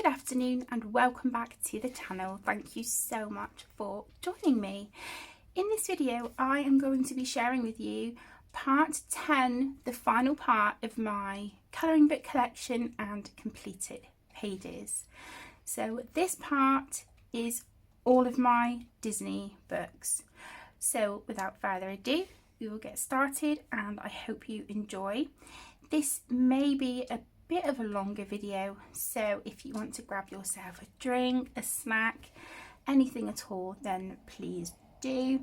Good afternoon and welcome back to the channel. Thank you so much for joining me. In this video I am going to be sharing with you part 10, the final part of my colouring book collection and completed pages. So this part is all of my Disney books. So without further ado, we will get started and I hope you enjoy. This may be a bit of a longer video, so if you want to grab yourself a drink, a snack, anything at all, then please do.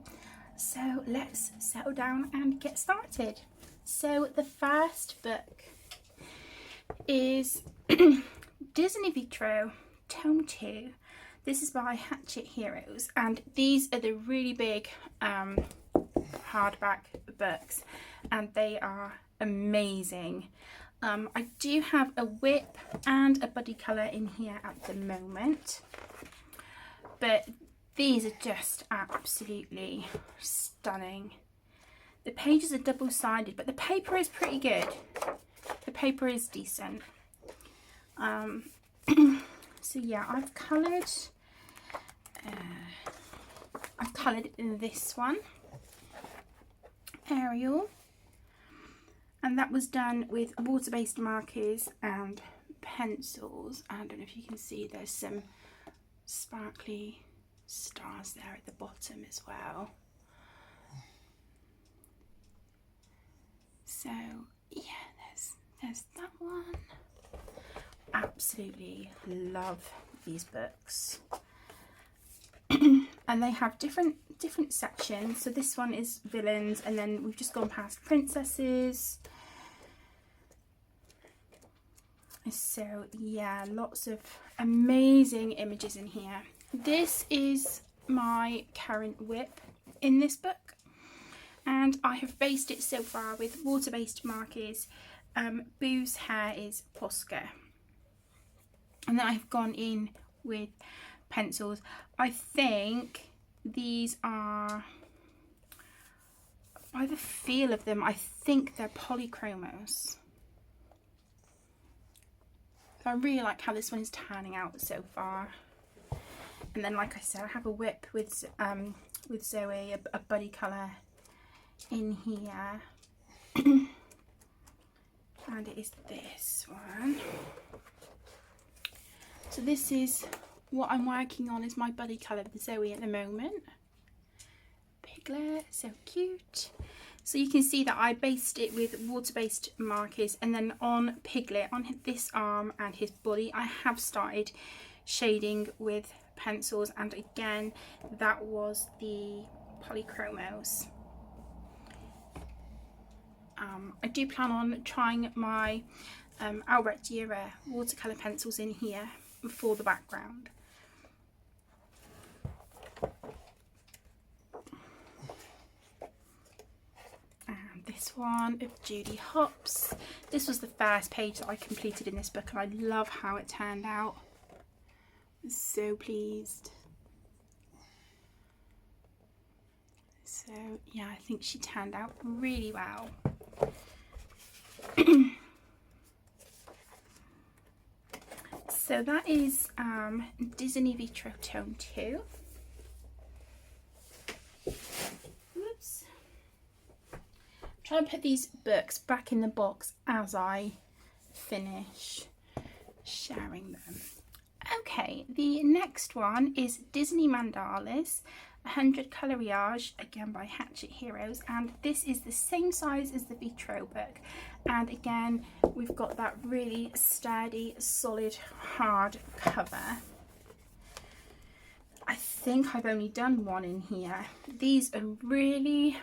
So let's settle down and get started. So the first book is Disney Vitrail Tome 2. This is by Hachette Heroes, and these are the really big hardback books and they are amazing. I do have a whip and a buddy colour in here at the moment, but these are just absolutely stunning. The pages are double-sided, but the paper is pretty good. The paper is decent. So yeah, I've coloured in this one, Ariel. And that was done with water-based markers and pencils. I don't know if you can see, there's some sparkly stars there at the bottom as well. So yeah, there's that one. Absolutely love these books. And they have different sections. So this one is villains, and then we've just gone past princesses. So yeah, lots of amazing images in here. This is my current whip in this book, and I have based it so far with water-based markers. Boo's hair is Posca, and then I've gone in with pencils. I think these are, by the feel of them, I think they're polychromos. So I really like how this one is turning out so far. And then, like I said, I have a whip with Zoe, a buddy colour in here. And it is this one. So this is what I'm working on, is my buddy colour with Zoe at the moment. Piglet, so cute. So you can see that I based it with water-based markers, and then on Piglet, on this arm and his body, I have started shading with pencils, and again that was the polychromos. I do plan on trying my Albrecht Dürer watercolour pencils in here for the background. This one of Judy Hopps. This was the first page that I completed in this book, and I love how it turned out. I'm so pleased. So yeah, I think she turned out really well. So that is Disney Vitrail Tome 2. Whoops. Try and put these books back in the box as I finish sharing them. Okay, the next one is Disney Mandalas, 100 Coloriage, again by Hachette Heroes, and this is the same size as the Vitrail book, and again we've got that really sturdy, solid, hard cover. I think I've only done one in here. These are really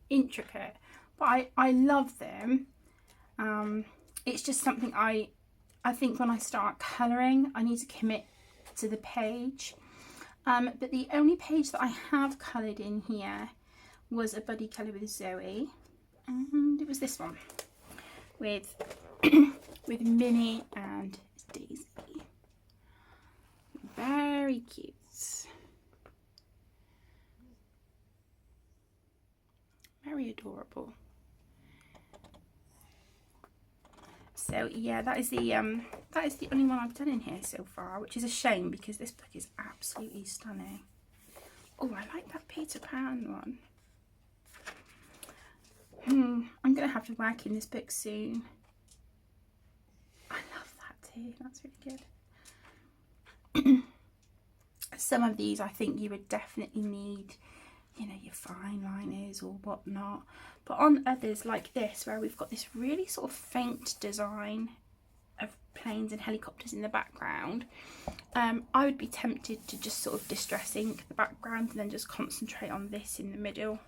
intricate, but I love them. It's just something I think when I start colouring I need to commit to the page. But the only page that I have coloured in here was a buddy colour with Zoe, and it was this one with with Minnie and Daisy. Very cute. Very adorable. So yeah, that is the only one I've done in here so far, which is a shame because this book is absolutely stunning. Oh, I like that Peter Pan one. I'm gonna have to work in this book soon. I love that too. That's really good. Some of these I think you would definitely need, you know, your fine liners or whatnot. But on others like this, where we've got this really sort of faint design of planes and helicopters in the background, I would be tempted to just sort of distress ink the background and then just concentrate on this in the middle.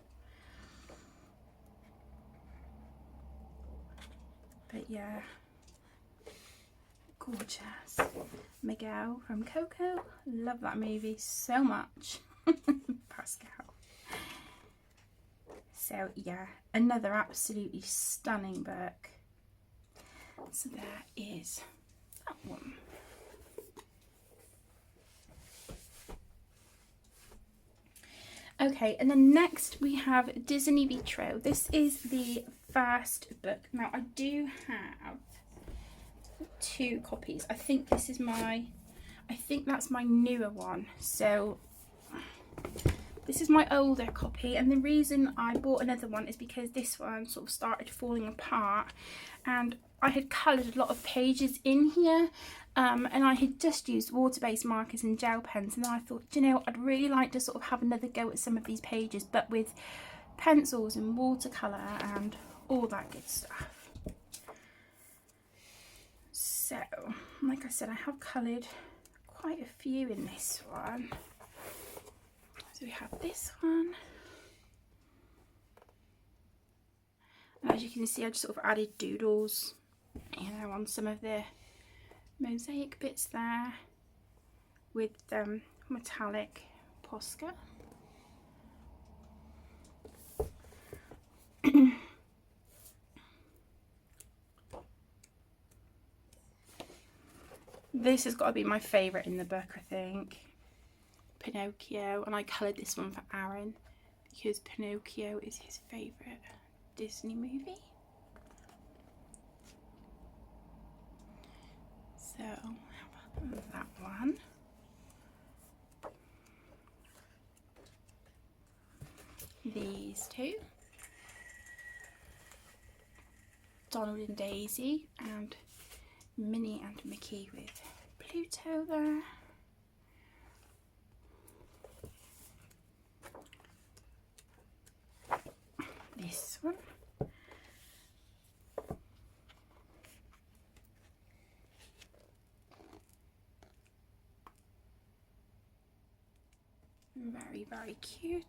But yeah, gorgeous. Miguel from Coco, love that movie so much. Pascal. So yeah, another absolutely stunning book. So there is that one. Okay, and then next we have Disney Vitrail. This is the first book. Now I do have 2 copies. I think this is my, I think that's my newer one. So this is my older copy, and the reason I bought another one is because this one sort of started falling apart, and I had coloured a lot of pages in here, and I had just used water-based markers and gel pens, and then I thought, you know, I'd really like to sort of have another go at some of these pages, but with pencils and watercolour and all that good stuff. So, like I said, I have coloured quite a few in this one. So we have this one. And as you can see, I just sort of added doodles, you know, on some of the mosaic bits there with metallic Posca. This has got to be my favourite in the book, I think. Pinocchio, and I coloured this one for Aaron because Pinocchio is his favourite Disney movie. So that one. These 2. Donald and Daisy, and Minnie and Mickey with Pluto there. This one. Very, very cute.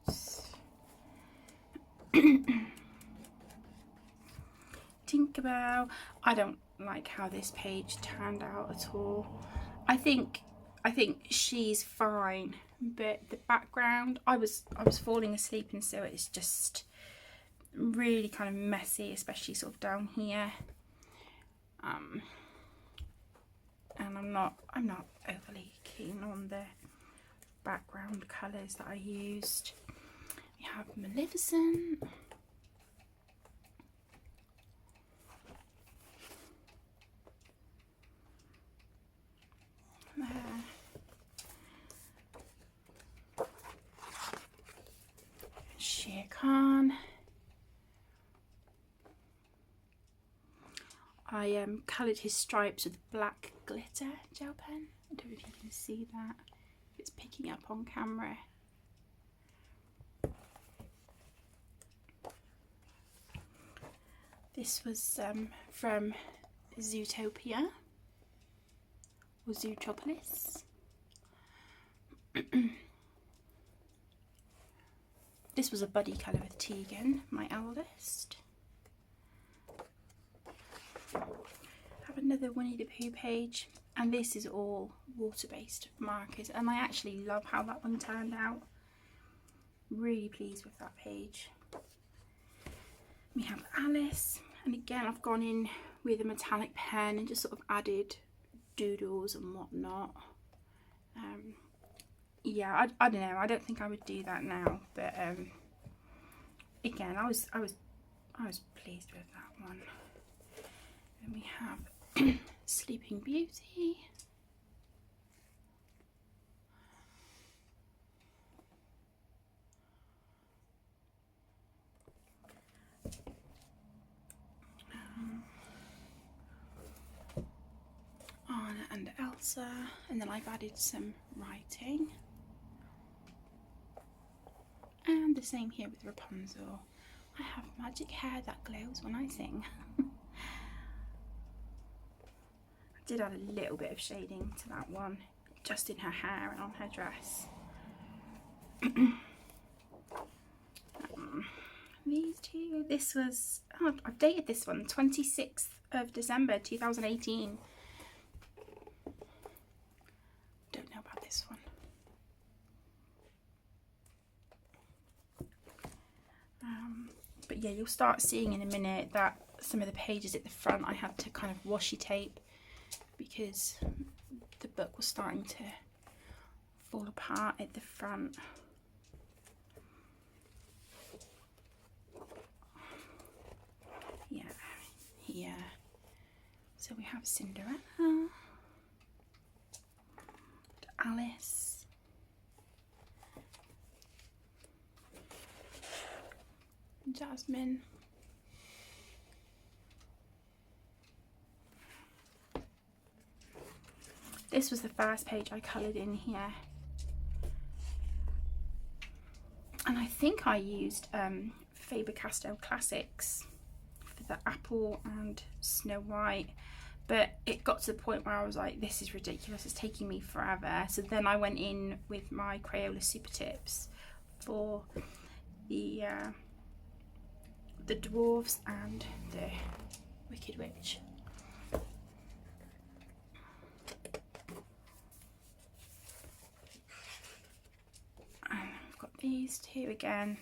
Tinkerbell. I don't like how this page turned out at all. I think she's fine, but the background, I was falling asleep, and so it's just really kind of messy, especially sort of down here. And I'm not overly keen on the background colours that I used. We have Maleficent. There. Shere Khan. I coloured his stripes with black glitter gel pen. I don't know if you can see that. It's picking up on camera. This was from Zootopia or Zootropolis. This was a buddy colour with Tegan, my eldest. Have another Winnie the Pooh page, and this is all water-based markers, and I actually love how that one turned out. Really pleased with that page. We have Alice, and again I've gone in with a metallic pen and just sort of added doodles and whatnot. Yeah, I don't know, I don't think I would do that now, but again I was pleased with that one. And we have Sleeping Beauty. Anna and Elsa, and then I've added some writing. And the same here with Rapunzel. I have magic hair that glows when I sing. I did add a little bit of shading to that one, just in her hair and on her dress. These two, this was, oh, I've dated this one, 26th of December 2018. Don't know about this one. But yeah, you'll start seeing in a minute that some of the pages at the front I had to kind of washi tape because the book was starting to fall apart at the front. Yeah, here. So we have Cinderella, Alice, Jasmine, this was the first page I coloured in here, and I think I used Faber-Castell Classics for the apple and Snow White, but it got to the point where I was like, this is ridiculous, it's taking me forever. So then I went in with my Crayola Super Tips for the dwarves and the Wicked Witch. And I've got these two again.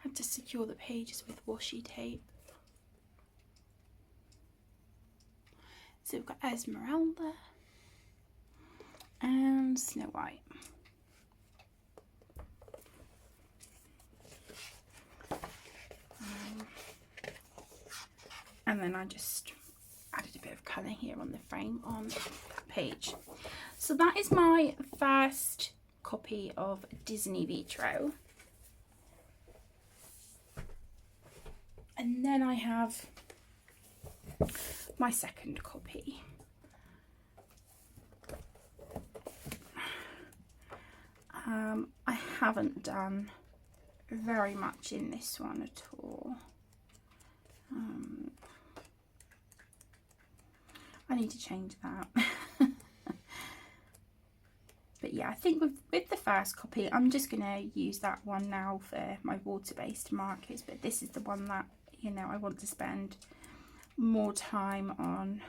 Had to secure the pages with washi tape. So we've got Esmeralda and Snow White. And then I just added a bit of colour here on the frame on that page. So that is my first copy of Disney Vitrail. And then I have my second copy. I haven't done very much in this one at all. I need to change that. But yeah, I think with the first copy, I'm just going to use that one now for my water-based markers. But this is the one that, you know, I want to spend more time on.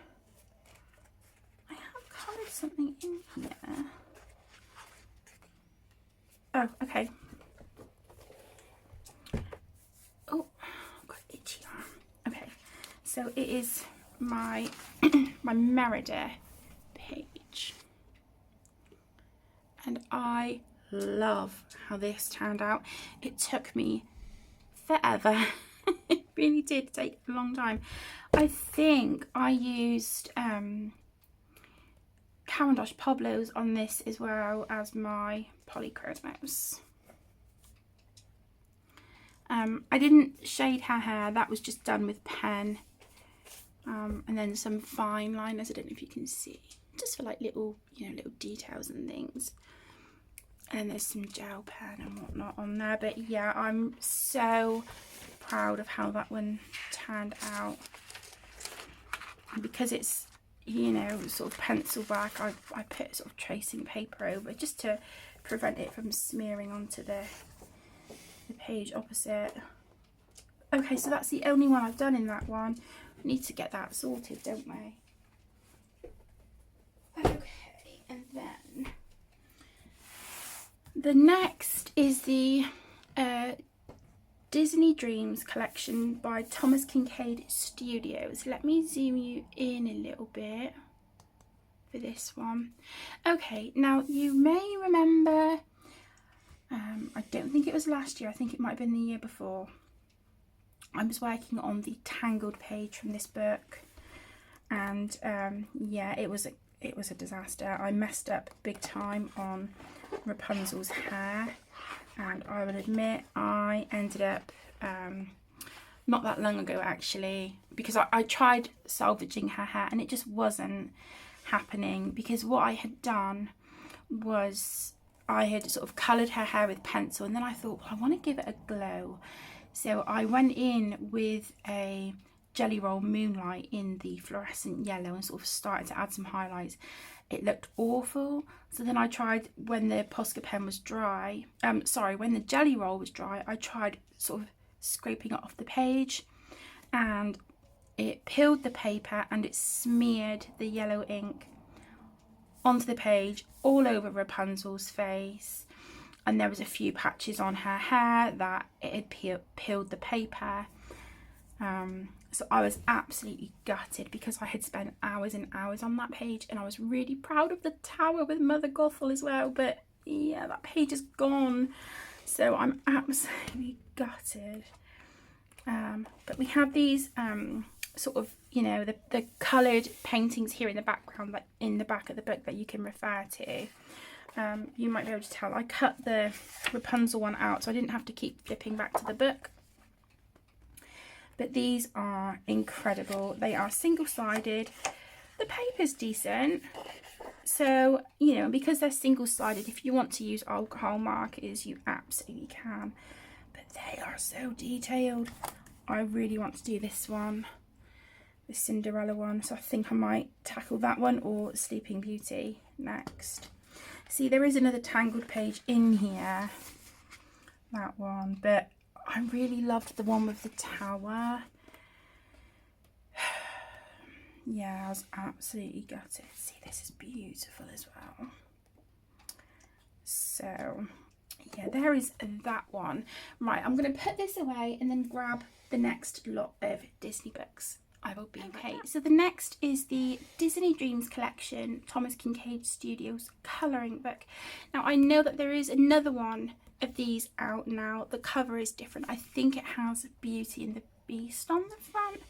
I have coloured something in here. Oh, okay. Oh, I've got an itchy arm. Okay, so it is my my Merida page, and I love how this turned out. It took me forever. It really did take a long time. I think I used Cavendish Pablos on this as well as my Polychromos. I didn't shade her hair, that was just done with pen. And then some fine liners, I don't know if you can see, just for like little, you know, little details and things. And there's some gel pen and whatnot on there. But yeah, I'm so proud of how that one turned out. And because it's, you know, sort of pencil back, I put sort of tracing paper over just to prevent it from smearing onto the page opposite. Okay, so that's the only one I've done in that one. We need to get that sorted, don't we? Okay, and then the next is the Disney Dreams collection by Thomas Kinkade Studios. Let me zoom you in a little bit for this one. Okay, now you may remember, I don't think it was last year, I think it might have been the year before, I was working on the Tangled page from this book, and yeah, it was a disaster. I messed up big time on Rapunzel's hair, and I will admit I ended up not that long ago actually, because I tried salvaging her hair and it just wasn't happening, because what I had done was I had sort of coloured her hair with pencil, and then I thought, well, I want to give it a glow, so I went in with a Jelly Roll Moonlight in the fluorescent yellow and sort of started to add some highlights. It looked awful, so then I tried, when the Posca pen was dry, when the Jelly Roll was dry, I tried sort of scraping it off the page, and it peeled the paper and it smeared the yellow ink onto the page all over Rapunzel's face, and there was a few patches on her hair that it had peeled the paper. So I was absolutely gutted, because I had spent hours and hours on that page, and I was really proud of the tower with Mother Gothel as well, but yeah, that page is gone, so I'm absolutely gutted. But we have these sort of, you know, the coloured paintings here in the background, like in the back of the book, that you can refer to. You might be able to tell I cut the Rapunzel one out, so I didn't have to keep flipping back to the book. But these are incredible. They are single-sided. The paper's decent, so, you know, because they're single-sided, if you want to use alcohol markers, you absolutely can. But they are so detailed. I really want to do this one, the Cinderella one, so I think I might tackle that one or Sleeping Beauty next. See, there is another Tangled page in here, that one, but I really loved the one with the tower. Yeah, I was absolutely gutted. See, this is beautiful as well. So yeah, there is that one. Right, I'm going to put this away and then grab the next lot of Disney books. I will be okay. So the next is the Disney Dreams collection, Thomas Kinkade Studios colouring book. Now I know that there is another one of these out now. The cover is different. I think it has Beauty and the Beast on the front.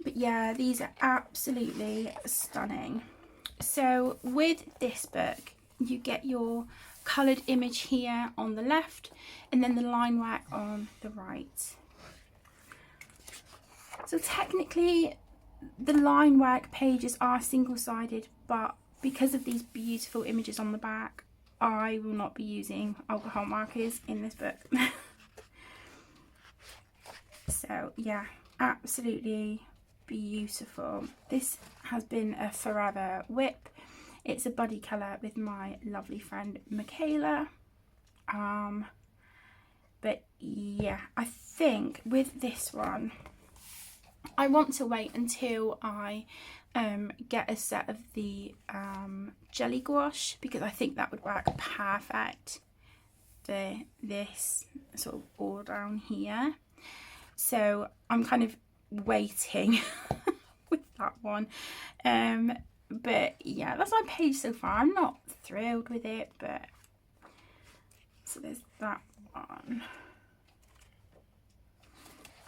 But yeah, these are absolutely stunning. So with this book, you get your coloured image here on the left, and then the line work on the right. So technically the line work pages are single-sided, but because of these beautiful images on the back, I will not be using alcohol markers in this book. So yeah, absolutely beautiful. This has been a forever whip. It's a buddy colour with my lovely friend Michaela. But yeah, I think with this one, I want to wait until I get a set of the jelly gouache, because I think that would work perfect for this sort of all down here. So I'm kind of waiting with that one. But yeah, that's my page so far. I'm not thrilled with it, but so there's that one.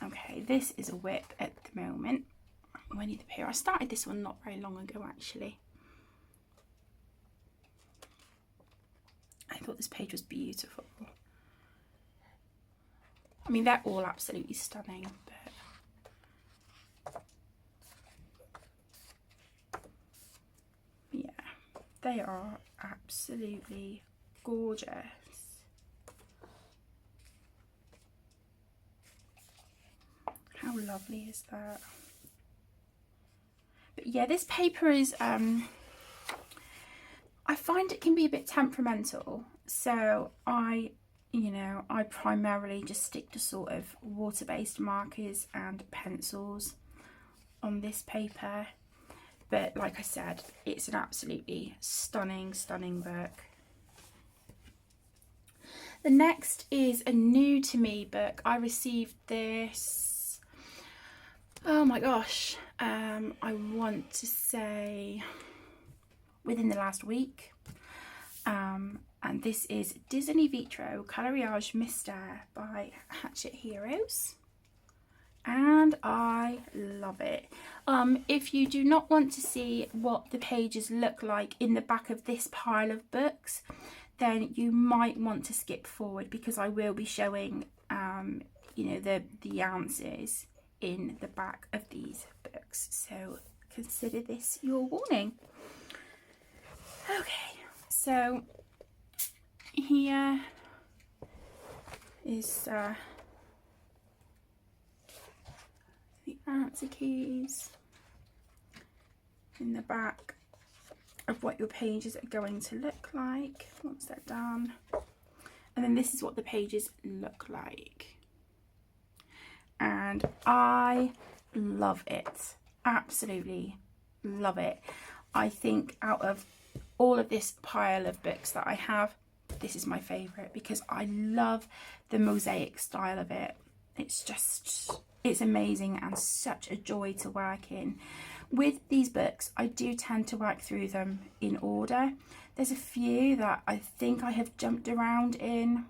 Okay, this is a whip at the moment. Winnie the Pooh. I started this one not very long ago actually. I thought this page was beautiful. I mean, they're all absolutely stunning, but yeah, they are absolutely gorgeous. How lovely is that? But yeah, this paper is, I find it can be a bit temperamental. So I primarily just stick to sort of water-based markers and pencils on this paper. But like I said, it's an absolutely stunning, stunning book. The next is a new to me book. I received this, oh my gosh, I want to say within the last week. And this is Disney Vitrail Coloriage Mystère by Hatchet Heroes. and I love it. If you do not want to see what the pages look like in the back of this pile of books, then you might want to skip forward, because I will be showing you know, the answers in the back of these books, so consider this your warning. Okay, so here is the answer keys in the back of what your pages are going to look like once they're done. And then this is what the pages look like. And I love it. Absolutely love it. I think out of all of this pile of books that I have, this is my favourite, because I love the mosaic style of it. It's just, it's amazing and such a joy to work in. With these books, I do tend to work through them in order. There's a few that I think I have jumped around in,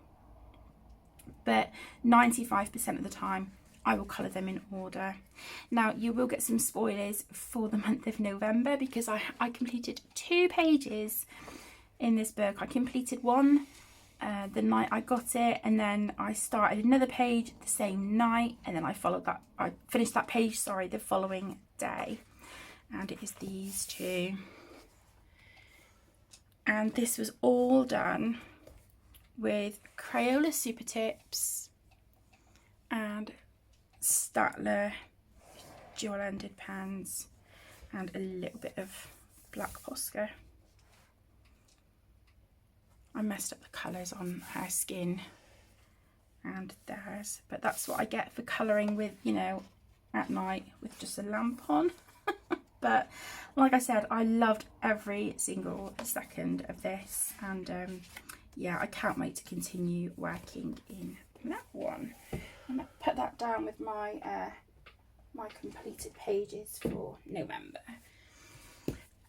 but 95% of the time I will colour them in order. Now, you will get some spoilers for the month of November, because I completed 2 pages in this book. I completed one the night I got it, and then I started another page the same night, and then I finished that page, sorry, the following day. And it is these 2. And this was all done with Crayola Super Tips and Staedtler dual-ended pens and a little bit of black Posca. I messed up the colours on her skin and theirs, but that's what I get for colouring with, you know, at night with just a lamp on. But like I said, I loved every single second of this, and yeah, I can't wait to continue working in that one. I'm going to put that down with my my completed pages for November.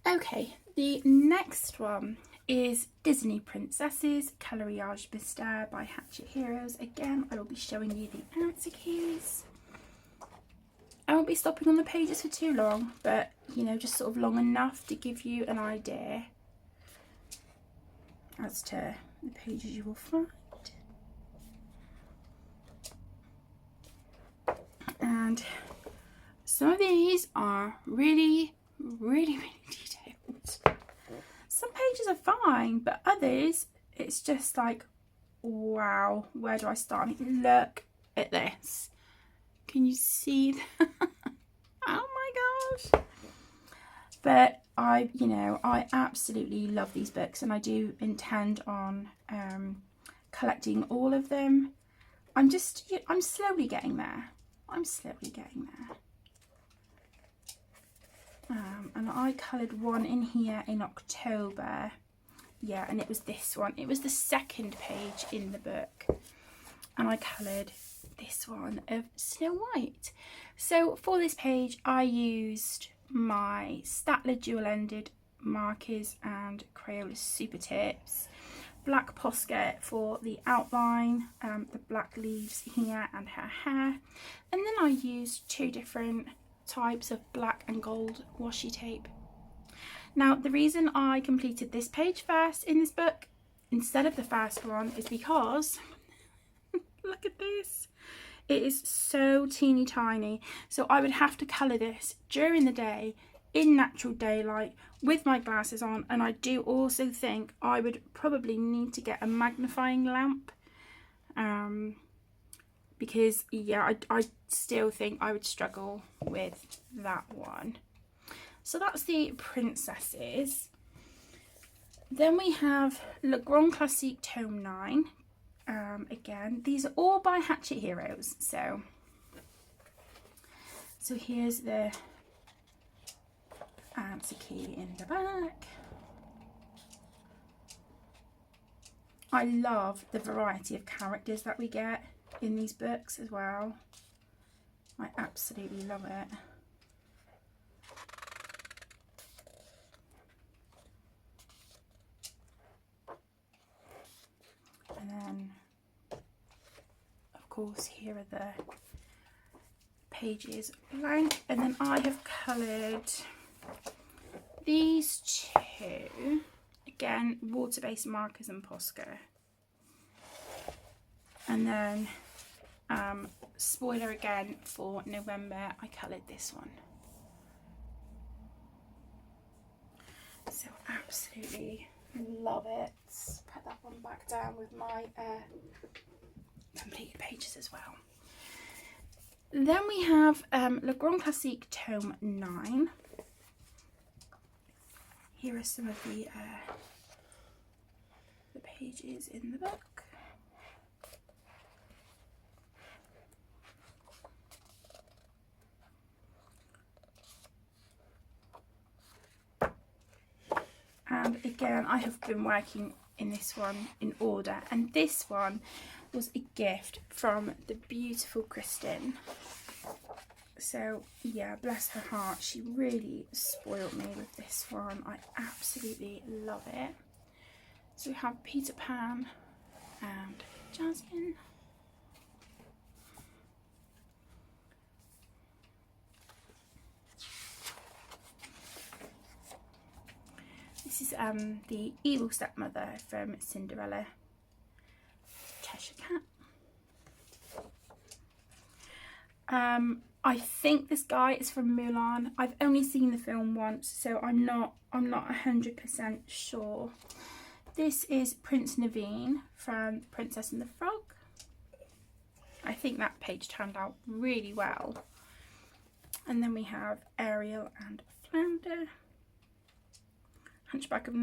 Okay, the next one is Disney Princesses Coloriage Mystère by Hachette Heroes. Again, I will be showing you the answer keys. I won't be stopping on the pages for too long, but you know, just sort of long enough to give you an idea as to the pages you will find. And some of these are really detailed. Some pages are fine, but others, it's just like, wow, where do I start? I mean, look at this. Can you see that? Oh my gosh. But you know, I absolutely love these books, and I do intend on collecting all of them. I'm slowly getting there. I'm slowly getting there. And I coloured one in here in October. Yeah, and it was this one. It was the second page in the book. And I coloured this one of Snow White. So for this page, I used my Staedtler dual-ended markers and Crayola Super Tips, black Posca for the outline, the black leaves here and her hair, and then I used 2 different types of black and gold washi tape. Now, the reason I completed this page first in this book instead of the first one is because look at this. It is so teeny tiny. So I would have to colour this during the day in natural daylight with my glasses on, and I do also think I would probably need to get a magnifying lamp because yeah, I still think I would struggle with that one. So that's the Princesses. Then we have Le Grand Classique Tome 9. Again, these are all by Hachette Heroes. So here's the answer key in the back. I love the variety of characters that we get in these books as well. I absolutely love it. And then, of course, here are the pages blank, and then I have coloured these two, again, water-based markers and Posca. And then, spoiler again, for November, I coloured this one. So absolutely love it. Put that one back down with my completed pages as well. Then we have Le Grand Classique Tome 9. Here are some of the pages in the book. And again, I have been working in this one in order, and this one was a gift from the beautiful Kristen. So yeah, bless her heart, she really spoiled me with this one. I absolutely love it. So we have Peter Pan and Jasmine. This is the evil stepmother from Cinderella, Cheshire Cat. I think this guy is from Mulan. I've only seen the film once, so I'm not 100% sure. This is Prince Naveen from Princess and the Frog. I think that page turned out really well. And then we have Ariel and Flounder, Hunchback of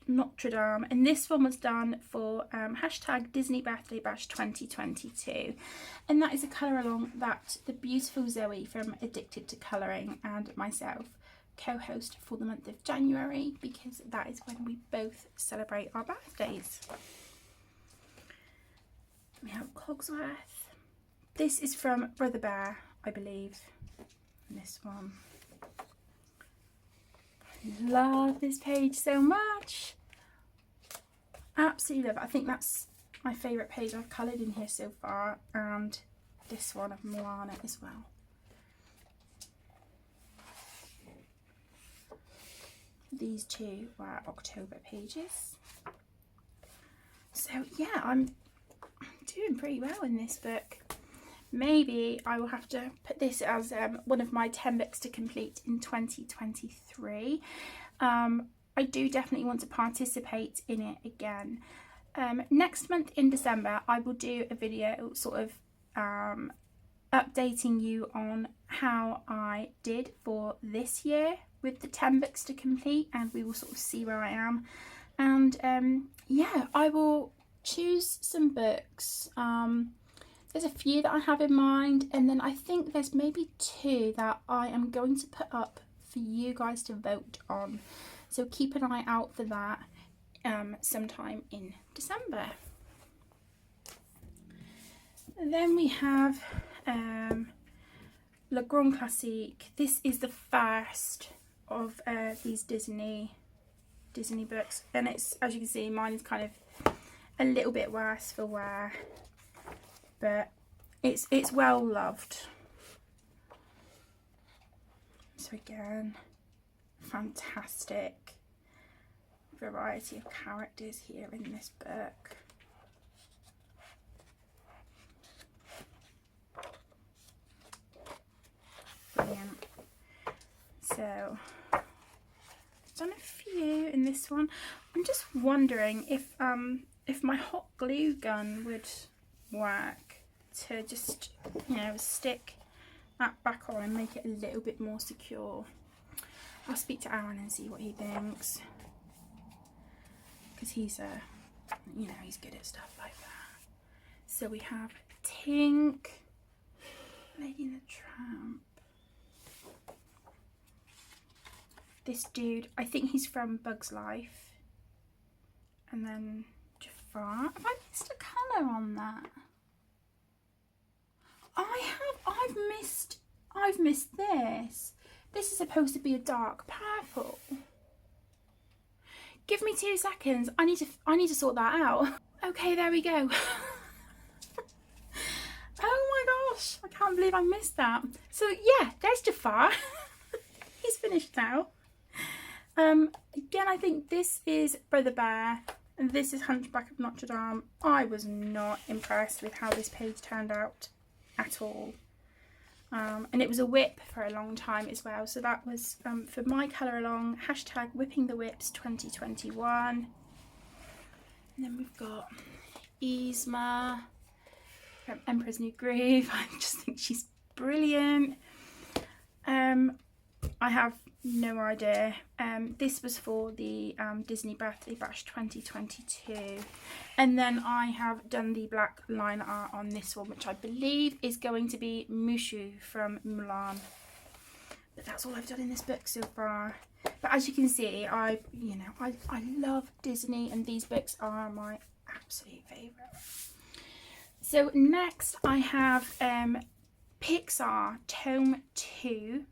Notre Dame, and this one was done for hashtag Disney Birthday Bash 2022, and that is a colour along that the beautiful Zoe from Addicted to Colouring and myself co-host for the month of January, because that is when we both celebrate our birthdays. We have Cogsworth. This is from Brother Bear, I believe, and this one. Love this page so much. Absolutely love it. I think that's my favourite page I've coloured in here so far, and this one of Moana as well. These two were October pages. So yeah, I'm doing pretty well in this book. Maybe I will have to put this as one of my 10 books to complete in 2023. I do definitely want to participate in it again. Next month in December, I will do a video sort of updating you on how I did for this year with the 10 books to complete, and we will sort of see where I am. And yeah, I will choose some books. There's a few that I have in mind, and then I think there's maybe 2 that I am going to put up for you guys to vote on. So keep an eye out for that sometime in December. And then we have Le Grand Classique. This is the first of these Disney books, and it's, as you can see, mine is kind of a little bit worse for wear, but it's well loved. So again, fantastic variety of characters here in this book. Brilliant. So I've done a few in this one. I'm just wondering if my hot glue gun would work to just, you know, stick that back on and make it a little bit more secure. I'll speak to Aaron and see what he thinks, because he's you know, he's good at stuff like that. So we have Tink, Lady and the Tramp. This dude, I think he's from Bug's Life. And then Jafar. Have I missed a colour on that? I've missed this. This is supposed to be a dark purple. Give me 2 seconds. I need to sort that out. Okay, there we go. Oh my gosh, I can't can't believe I missed that. So yeah, there's Jafar. He's finished now. Again, I think this is Brother Bear and this is Hunchback of Notre Dame. I was not impressed with how this page turned out at all. And it was a whip for a long time as well. So that was for my colour along, hashtag whipping the whips 2021. And then we've got Yzma from Emperor's New Groove. I just think she's brilliant. I have no idea. This was for the Disney Birthday Bash 2022. And then I have done the black line art on this one, which I believe is going to be Mushu from Mulan. But that's all I've done in this book so far. But as you can see, I love Disney and these books are my absolute favourite. So next I have Pixar Tome 2.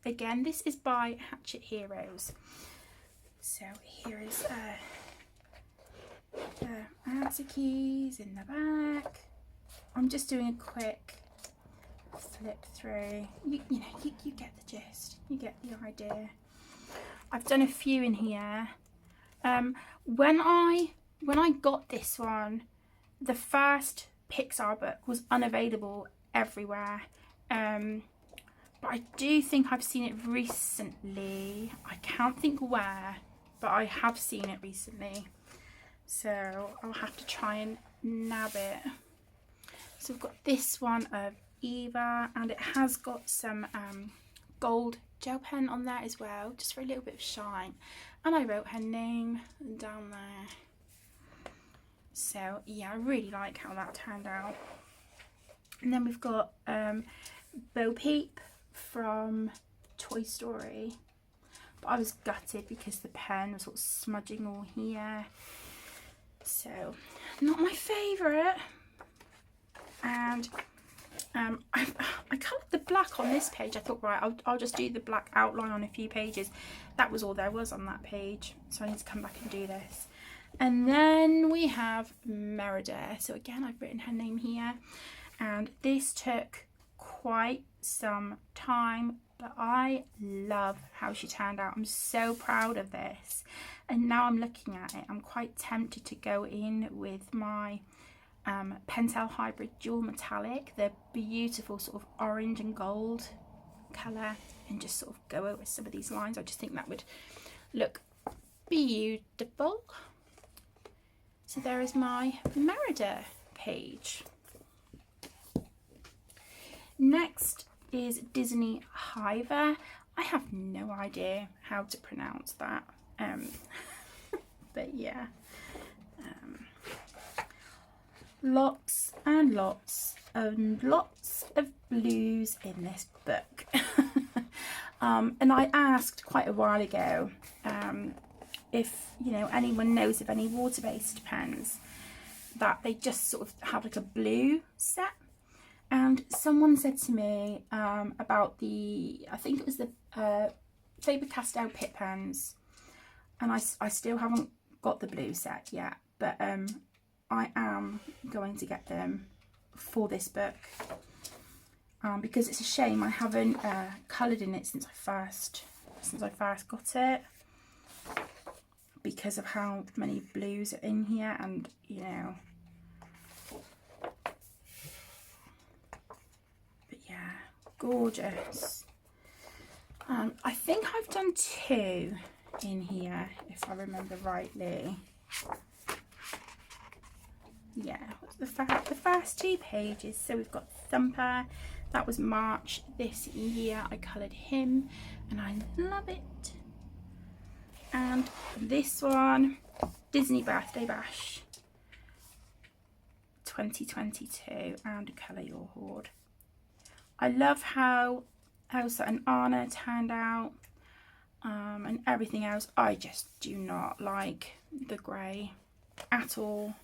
Again, this is by Hatchet Heroes. So here is the answer keys in the back. I'm just doing a quick flip through. You get the gist. You get the idea. I've done a few in here. When I got this one, the first Pixar book was unavailable everywhere. But I do think I've seen it recently. I can't think where, but I have seen it recently. So I'll have to try and nab it. So we've got this one of Eva, and it has got some gold gel pen on there as well, just for a little bit of shine. And I wrote her name down there. So yeah, I really like how that turned out. And then we've got Bo Peep from Toy Story, but I was gutted because the pen was sort of smudging all here, so not my favourite. And I coloured the black on this page. I thought, right, I'll just do the black outline on a few pages. That was all there was on that page, so I need to come back and do this. And then we have Merida. So again, I've written her name here, and this took quite some time, but I love how she turned out. I'm so proud of this, and now I'm looking at it, I'm quite tempted to go in with my Pentel Hybrid Dual Metallic, the beautiful sort of orange and gold colour, and just sort of go over some of these lines. I just think that would look beautiful. So there is my Merida page. Next is Disney Hiver. I have no idea how to pronounce that, but yeah, lots and lots and lots of blues in this book. And I asked quite a while ago if anyone knows of any water-based pens that they just sort of have like a blue set. And someone said to me about I think it was the Faber-Castell Pitt pens, and I still haven't got the blue set yet, but I am going to get them for this book, because it's a shame I haven't coloured in it since I first got it, because of how many blues are in here, and gorgeous. I think I've done 2 in here, if I remember rightly. Yeah, the first 2 pages. So we've got Thumper, that was March this year. I coloured him and I love it. And this one, Disney Birthday Bash 2022, and Colour Your Hoard. I love how Elsa and Anna turned out, and everything else. I just do not like the grey at all.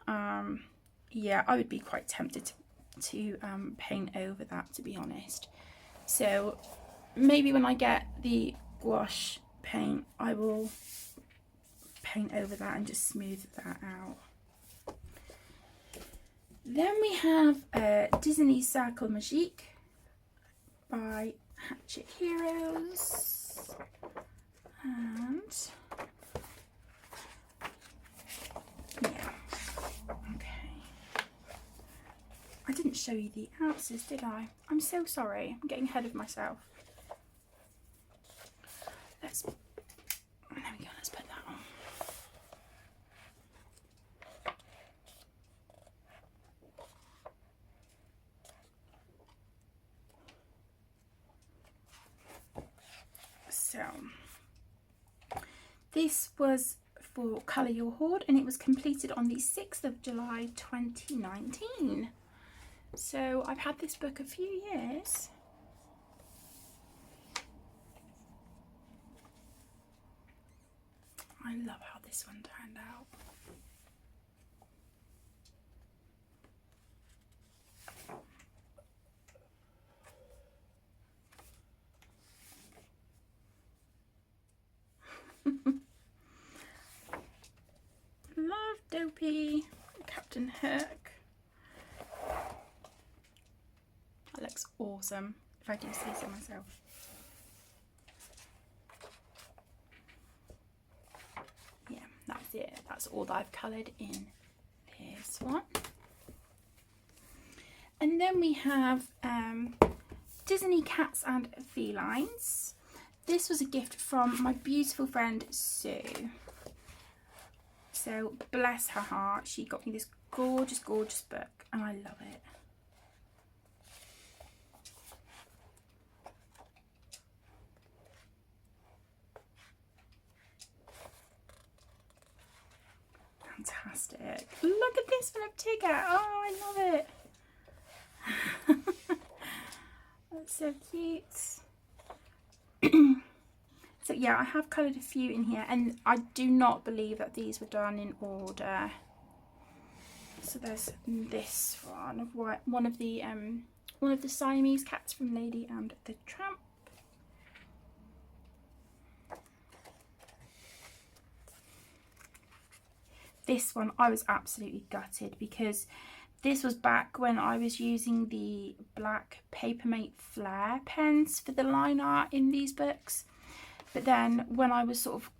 Yeah, I would be quite tempted to paint over that, to be honest. So maybe when I get the gouache paint, I will paint over that and just smooth that out. Then we have Disney Circle Magique by Hatchet Heroes, and yeah, okay. I didn't show you the ounces, did I? I'm so sorry. I'm getting ahead of myself. There we go. Let's put that on. So, this was for Colour Your Hoard, and it was completed on the 6th of July 2019. So I've had this book a few years. I love how this one turned out. Love Dopey, Captain Hook. That looks awesome, if I do say so myself. Yeah, that's it. That's all that I've coloured in this one. And then we have Disney Cats and Felines. This was a gift from my beautiful friend Sue. So bless her heart, she got me this gorgeous, gorgeous book, and I love it. Fantastic. Look at this one of Tigger. Oh, I love it. That's so cute. So yeah, I have coloured a few in here, and I do not believe that these were done in order. So there's this one of one of the Siamese cats from Lady and the Tramp. This one I was absolutely gutted, because this was back when I was using the black Papermate Flare pens for the line art in these books. But then when I was sort of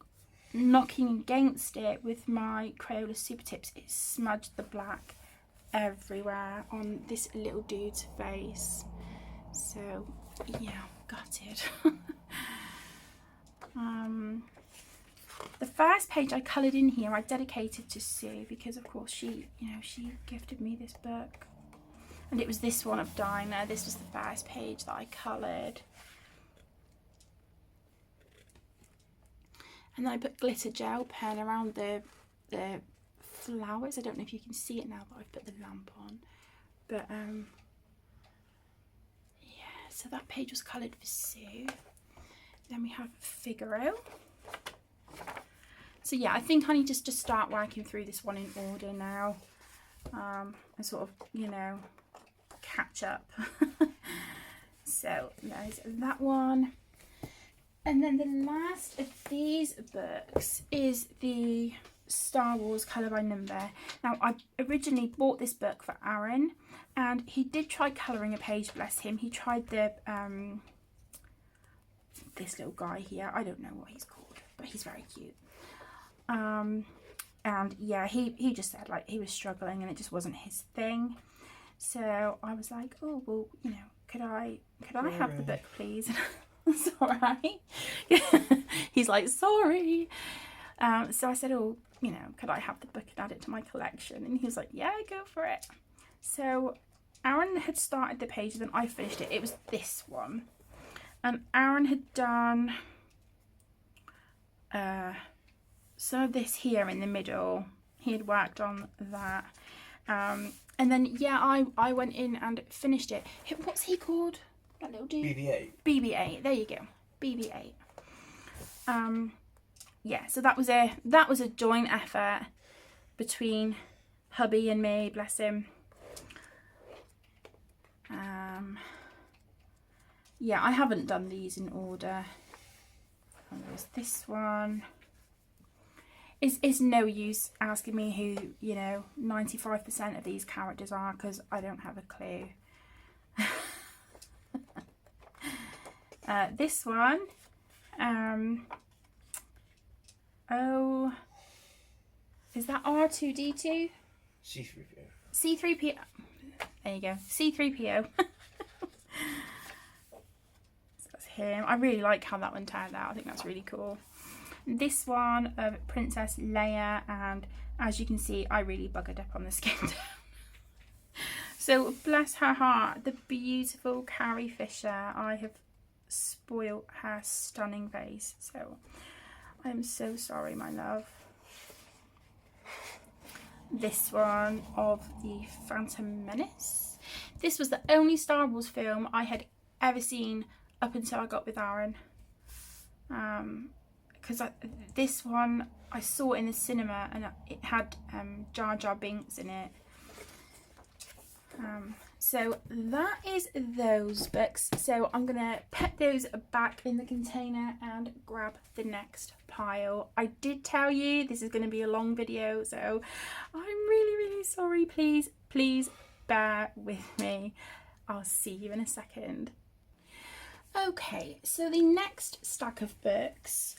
knocking against it with my Crayola Super Tips, it smudged the black everywhere on this little dude's face. So yeah, gutted. The first page I coloured in here, I dedicated to Sue, because of course she gifted me this book. And it was this one of Dinah. This was the first page that I coloured. And then I put glitter gel pen around the flowers. I don't know if you can see it now that I've put the lamp on. But yeah, so that page was coloured for Sue. Then we have Figaro. So yeah, I think I need to just start working through this one in order now. And sort of, catch up. So there's that one. And then the last of these books is the Star Wars Colour by Number. Now, I originally bought this book for Aaron, and he did try colouring a page, bless him. He tried the this little guy here. I don't know what he's called, but he's very cute. And yeah, he just said like he was struggling and it just wasn't his thing. So I was like, oh well, could I have the book, please? It's alright. He's like, sorry. So I said, oh, could I have the book and add it to my collection? And he was like, yeah, go for it. So Aaron had started the page, and then I finished it. It was this one. And Aaron had done some of this here in the middle. He had worked on that. And then, yeah, I went in and finished it. What's he called? That little dude? BB-8. BB-8. There you go. BB-8. Yeah, so that was a joint effort between hubby and me, bless him. Yeah, I haven't done these in order. Oh, there's this one. it's no use asking me who, you know, 95% of these characters are, because I don't have a clue. This one, oh, is that R2D2? C3PO. C3PO. There you go. C3PO. So that's him. I really like how that one turned out. I think that's really cool. This one of Princess Leia, and as you can see, I really buggered up on the skin tone. So bless her heart, the beautiful Carrie Fisher. I have spoilt her stunning face, so I'm so sorry, my love. This one of the Phantom Menace. This was the only Star Wars film I had ever seen up until I got with Aaron. Because this one I saw in the cinema, and it had Jar Jar Binks in it. So that is those books. So I'm gonna put those back in the container and grab the next pile. I did tell you this is going to be a long video, so I'm really sorry. Please bear with me. I'll see you in a second. Okay, so the next stack of books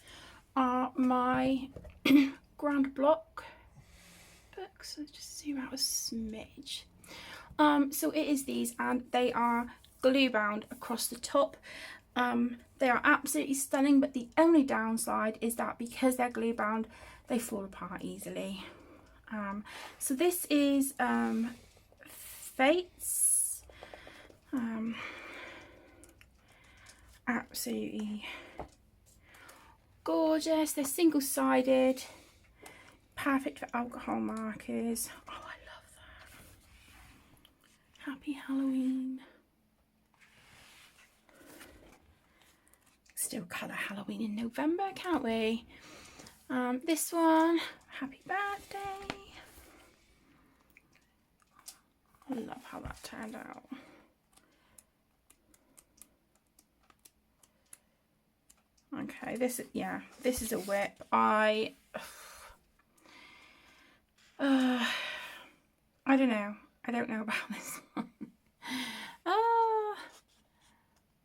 are my Grand Block books. Let's just zoom out a smidge. So it is these, and they are glue bound across the top. They are absolutely stunning, but the only downside is that because they're glue bound, they fall apart easily. So this is Fates. Absolutely gorgeous. They're single-sided, perfect for alcohol markers. Oh, I love that. Happy Halloween. Still colour Halloween in November, can't we? This one, happy birthday. I love how that turned out. Okay, this is a whip. I don't know. I don't know about this one.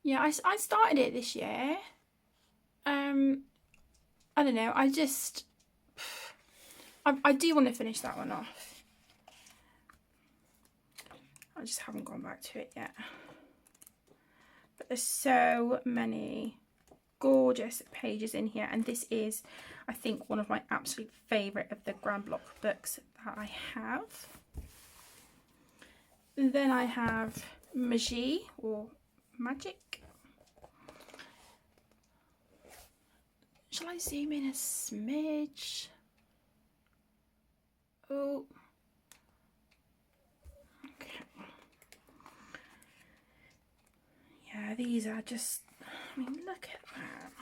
Yeah, I started it this year. I don't know. I do want to finish that one off. I just haven't gone back to it yet. But there's so many gorgeous pages in here, and this is, I think, one of my absolute favourite of the Grand Block books that I have. Then I have Magie, or Magic. Shall I zoom in a smidge? Oh. Okay. Yeah, these are just, I mean, look at that.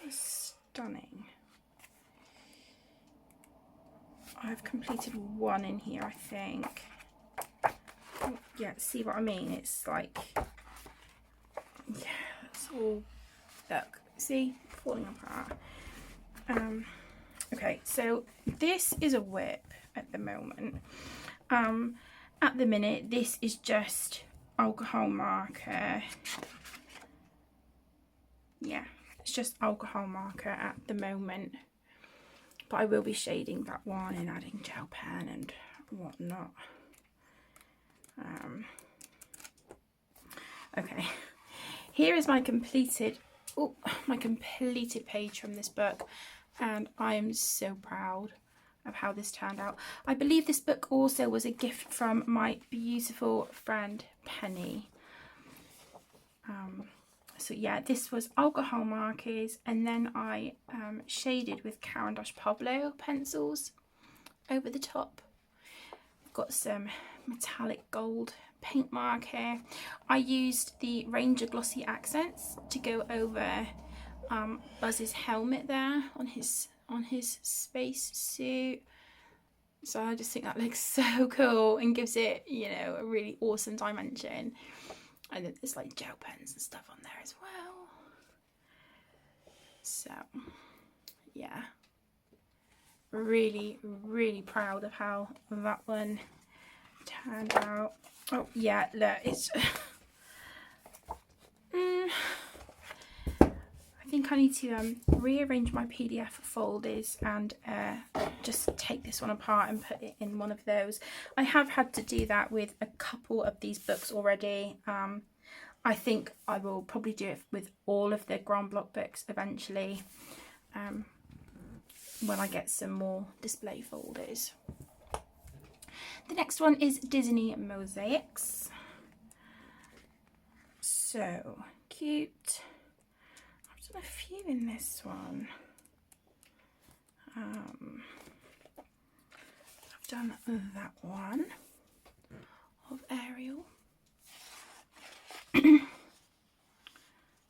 It's stunning. I've completed one in here, I think. Yeah, see what I mean? It's like, yeah, it's all, look, see, falling apart. Okay, so this is a whip at the moment. At the minute, this is just alcohol marker. Yeah, it's just alcohol marker at the moment. But I will be shading that one and adding gel pen and whatnot. Okay, here is my completed page from this book, and I am so proud of how this turned out. I believe this book also was a gift from my beautiful friend Penny. So yeah, this was alcohol markers, and then I shaded with Caran d'Ache Pablo pencils over the top. I've got some metallic gold paint marker. I used the Ranger Glossy Accents to go over Buzz's helmet there on his space suit. So I just think that looks so cool and gives it, you know, a really awesome dimension. And then there's like gel pens and stuff on there as well. So yeah, really, really proud of how that one turned out. Oh yeah, look, it's I think I need to rearrange my PDF folders and just take this one apart and put it in one of those. I have had to do that with a couple of these books already. I think I will probably do it with all of the Grand Block books eventually, when I get some more display folders. The next one is Disney Mosaics. So cute. I've done a few in this one. I've done that one of Ariel.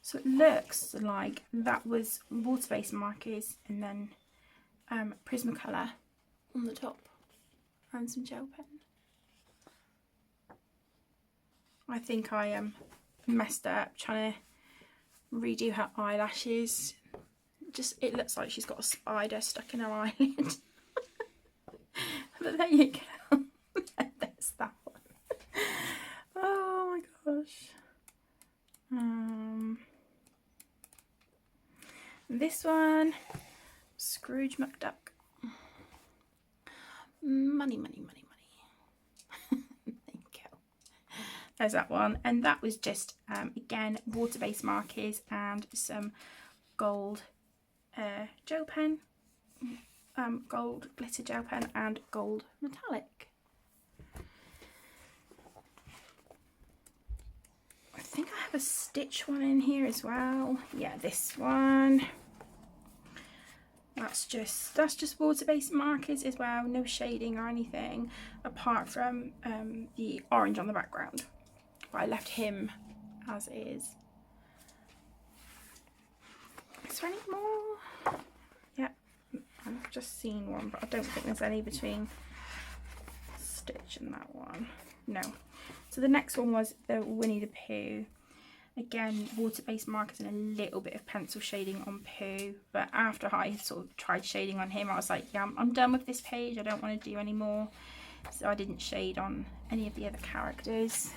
So it looks like that was water-based markers and then Prismacolor on the top and some gel pen. I think I messed up trying to redo her eyelashes. It looks like she's got a spider stuck in her eyelid. But there you go. There's that one. Oh my gosh. This one, Scrooge McDuck. Money, money, money, money. There you go. There's that one. And that was just, again, water-based markers and some gold gel pen, gold glitter gel pen and gold metallic. I think I have a stitch one in here as well. Yeah, this one. That's just water-based markers as well, no shading or anything apart from the orange on the background. But I left him as is. Is there any more? Yeah, I've just seen one, but I don't think there's any between Stitch and that one. No. So the next one was the Winnie the Pooh. Again, water-based markers and a little bit of pencil shading on Pooh. But after I sort of tried shading on him, I was like, yeah, I'm done with this page. I don't want to do any more. So I didn't shade on any of the other characters.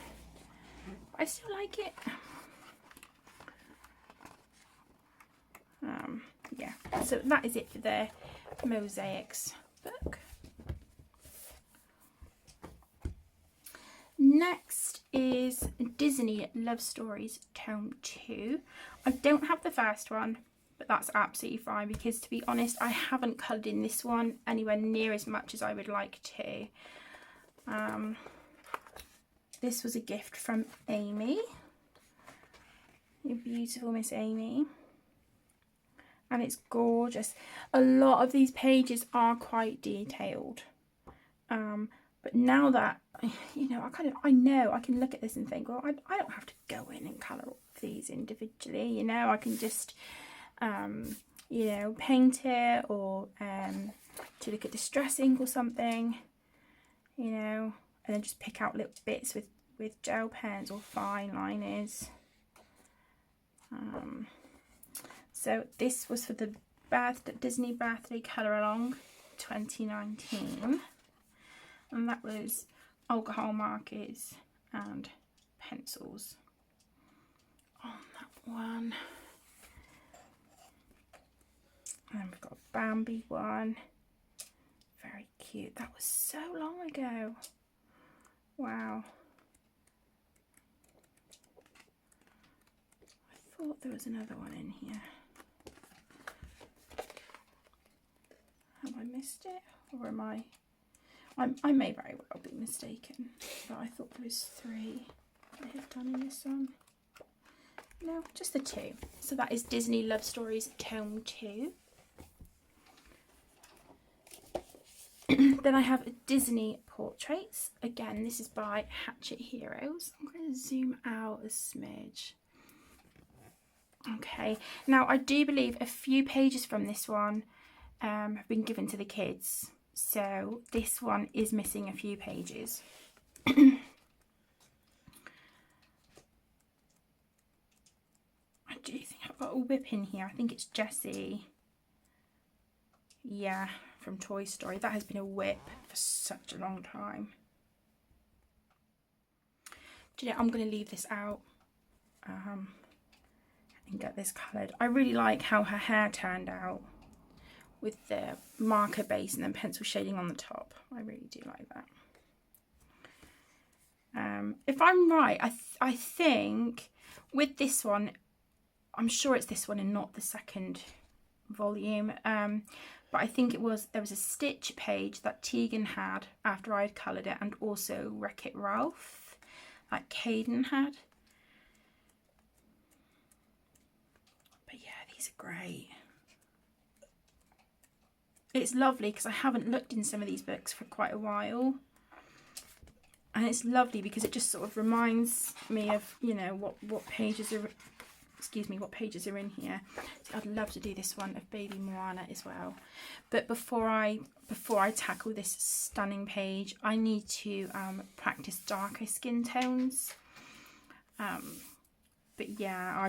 But I still like it. Yeah, so that is it for the Mosaics book. Next is Disney Love Stories Tome 2. I don't have the first one, but that's absolutely fine because, to be honest, I haven't coloured in this one anywhere near as much as I would like to. This was a gift from Amy. Your beautiful Miss Amy. And it's gorgeous. A lot of these pages are quite detailed. But now that, you know, I know I can look at this and think, well, I don't have to go in and colour all of these individually, you know, I can just, you know, paint it or to look at distress ink or something, you know, and then just pick out little bits with gel pens or fine liners. So this was for the Disney Birthday Colour Along 2019. And that was alcohol markers and pencils on that one. And then we've got a Bambi one. Very cute. That was so long ago. Wow. I thought there was another one in here. Have I missed it? Or am I may very well be mistaken, but I thought there was 3 I had done in this one. No, just the 2. So that is Disney Love Stories Tome 2. Then I have Disney Portraits. Again, this is by Hatchet Heroes. I'm going to zoom out a smidge. Okay, now I do believe a few pages from this one have been given to the kids. So this one is missing a few pages. I do think I've got a whip in here. I think it's Jessie. yeah, from Toy Story. That has been a whip for such a long time. Do you know, I'm going to leave this out and get this coloured. I really like how her hair turned out with the marker base and then pencil shading on the top. I really do like that. If I'm right, I think with this one, I'm sure it's this one and not the second volume, but I think there was a stitch page that Tegan had after I had coloured it, and also Wreck-It Ralph that Caden had. But yeah, these are great. It's lovely because I haven't looked in some of these books for quite a while. And it's lovely because it just sort of reminds me of, you know, what pages are, excuse me, what pages are in here. So I'd love to do this one of Baby Moana as well. But before I tackle this stunning page, I need to practice darker skin tones. But yeah,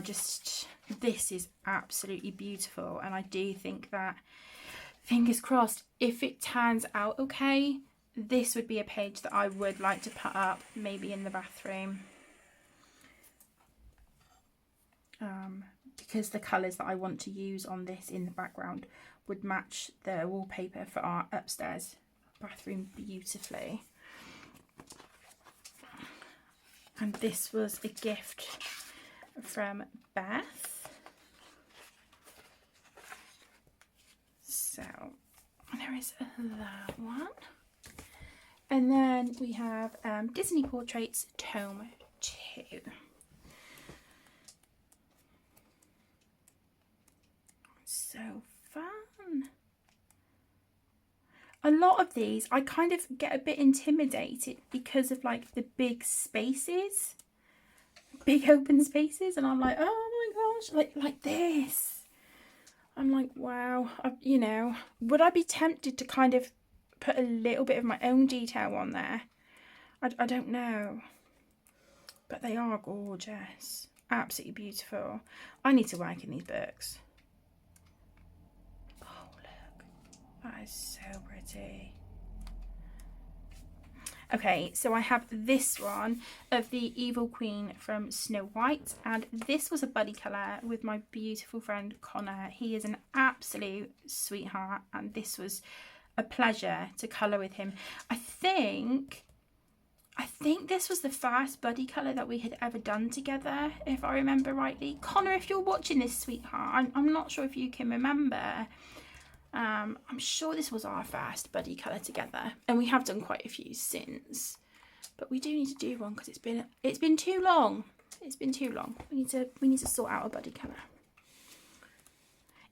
this is absolutely beautiful, and I do think that, fingers crossed, if it turns out okay, this would be a page that I would like to put up maybe in the bathroom, because the colours that I want to use on this in the background would match the wallpaper for our upstairs bathroom beautifully. And this was a gift from Beth. So there is that one. And then we have Disney Portraits Tome 2. So fun. A lot of these I kind of get a bit intimidated because of like the big spaces, big open spaces, and I'm like, oh my gosh, like this. I'm like, wow, you know, would I be tempted to kind of put a little bit of my own detail on there? I don't know, but they are gorgeous, absolutely beautiful. I need to work in these books. Oh look, that is so pretty. Okay, so I have this one of the Evil Queen from Snow White, and this was a buddy colour with my beautiful friend Connor. He is an absolute sweetheart, and this was a pleasure to colour with him. I think this was the first buddy colour that we had ever done together, if I remember rightly. Connor, if you're watching this, sweetheart, I'm not sure if you can remember. I'm sure this was our first buddy colour together, and we have done quite a few since, but we do need to do one because it's been too long. It's been too long. We need to sort out a buddy colour.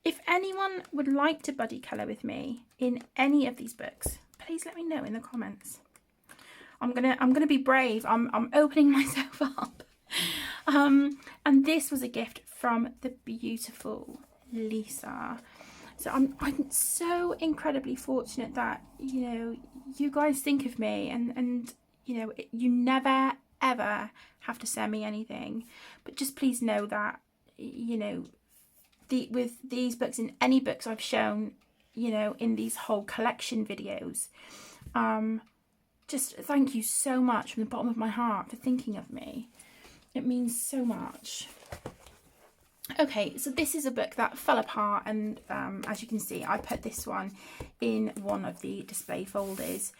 If anyone would like to buddy colour with me in any of these books, please let me know in the comments. I'm gonna be brave. I'm opening myself up. And this was a gift from the beautiful Lisa. So I'm so incredibly fortunate that, you know, you guys think of me, and you know, you never ever have to send me anything, but just please know that, you know, with these books and any books I've shown, you know, in these whole collection videos, just thank you so much from the bottom of my heart for thinking of me. It means so much. Okay, so this is a book that fell apart, and as you can see, I put this one in one of the display folders.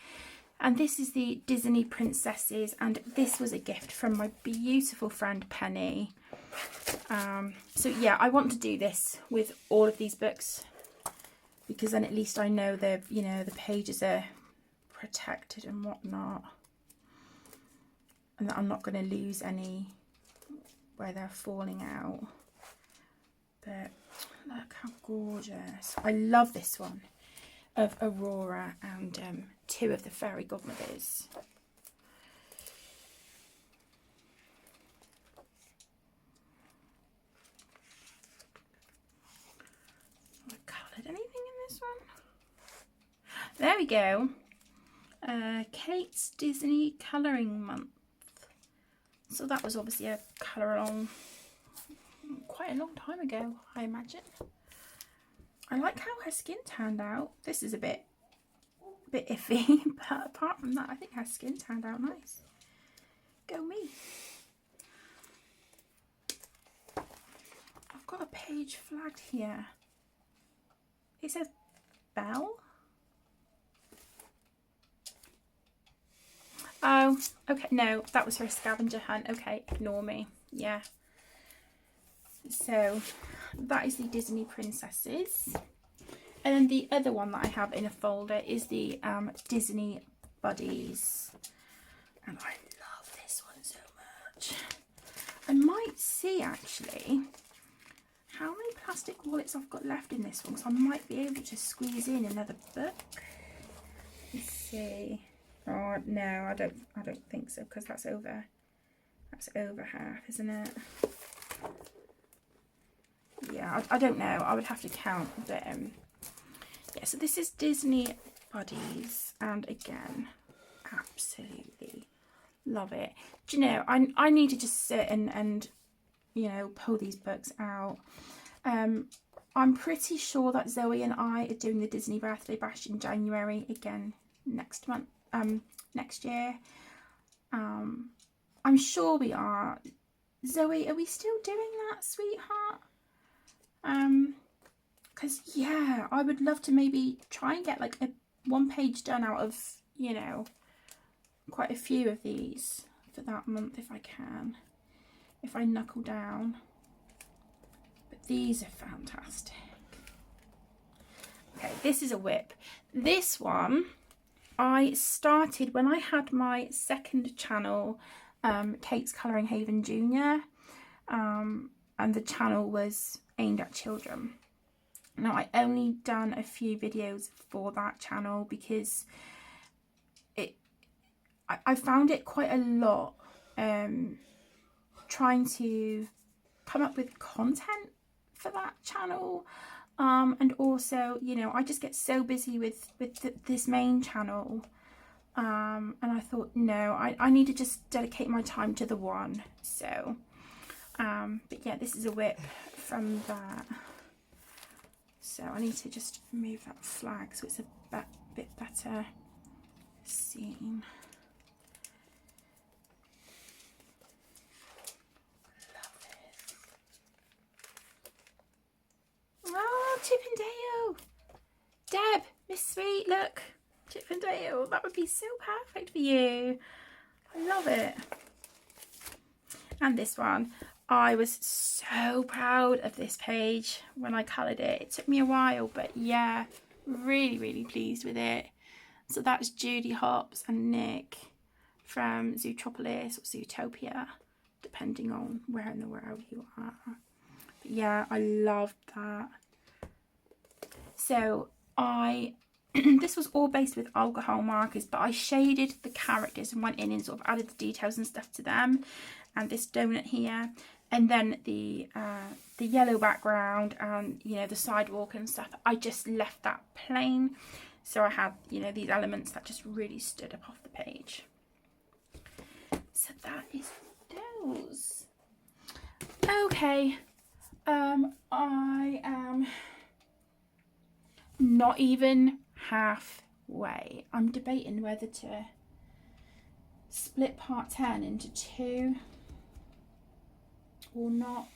And this is the Disney Princesses, and this was a gift from my beautiful friend Penny. So yeah, I want to do this with all of these books, because then at least I know the pages are protected and whatnot, and that I'm not going to lose any where they're falling out. But look how gorgeous. I love this one of Aurora and two of the fairy godmothers. Have I coloured anything in this one? There we go. Kate's Disney Colouring Month. So that was obviously a colour along quite a long time ago, I imagine. I like how her skin turned out. This is a bit iffy, but apart from that, I think her skin turned out nice. Go me. I've got a page flagged here. It says Belle. Oh, okay, no, that was her scavenger hunt. Okay, ignore me. Yeah. So that is the Disney Princesses. And then the other one that I have in a folder is the Disney Buddies. And I love this one so much. I might see actually how many plastic wallets I've got left in this one, because I might be able to squeeze in another book. Let's see. Oh no, I don't think so, because that's over half, isn't it? Yeah, I don't know. I would have to count, but yeah. So this is Disney Buddies, and again, absolutely love it. Do you know? I need to just sit and you know, pull these books out. I'm pretty sure that Zoe and I are doing the Disney Birthday Bash in January again next month. Next year. I'm sure we are. Zoe, are we still doing that, sweetheart? Because yeah, I would love to maybe try and get like a 1 page done out of, you know, quite a few of these for that month if I can, if I knuckle down. But these are fantastic. Okay, this is a whip. This one I started when I had my second channel, Kate's Colouring Haven Junior, and the channel was aimed at children. Now I only done a few videos for that channel because I found it quite a lot trying to come up with content for that channel. And also, you know, I just get so busy with this main channel, and I thought, no, I need to just dedicate my time to the one. So but yeah, this is a whip from that, so I need to just move that flag so it's a bit better seen. Oh, Chip and Dale. Deb, Miss Sweet, look. Chip and Dale, that would be so perfect for you. I love it. And this one, I was so proud of this page when I coloured it. It took me a while, but yeah, really, really pleased with it. So that's Judy Hopps and Nick from Zootropolis or Zootopia, depending on where in the world you are. But yeah, I loved that. So this was all based with alcohol markers, but I shaded the characters and went in and sort of added the details and stuff to them. And this donut here, and then the yellow background and, you know, the sidewalk and stuff, I just left that plain. So I had, you know, these elements that just really stood up off the page. So that is those. Okay, I am not even halfway. I'm debating whether to split part 10 into 2 or not.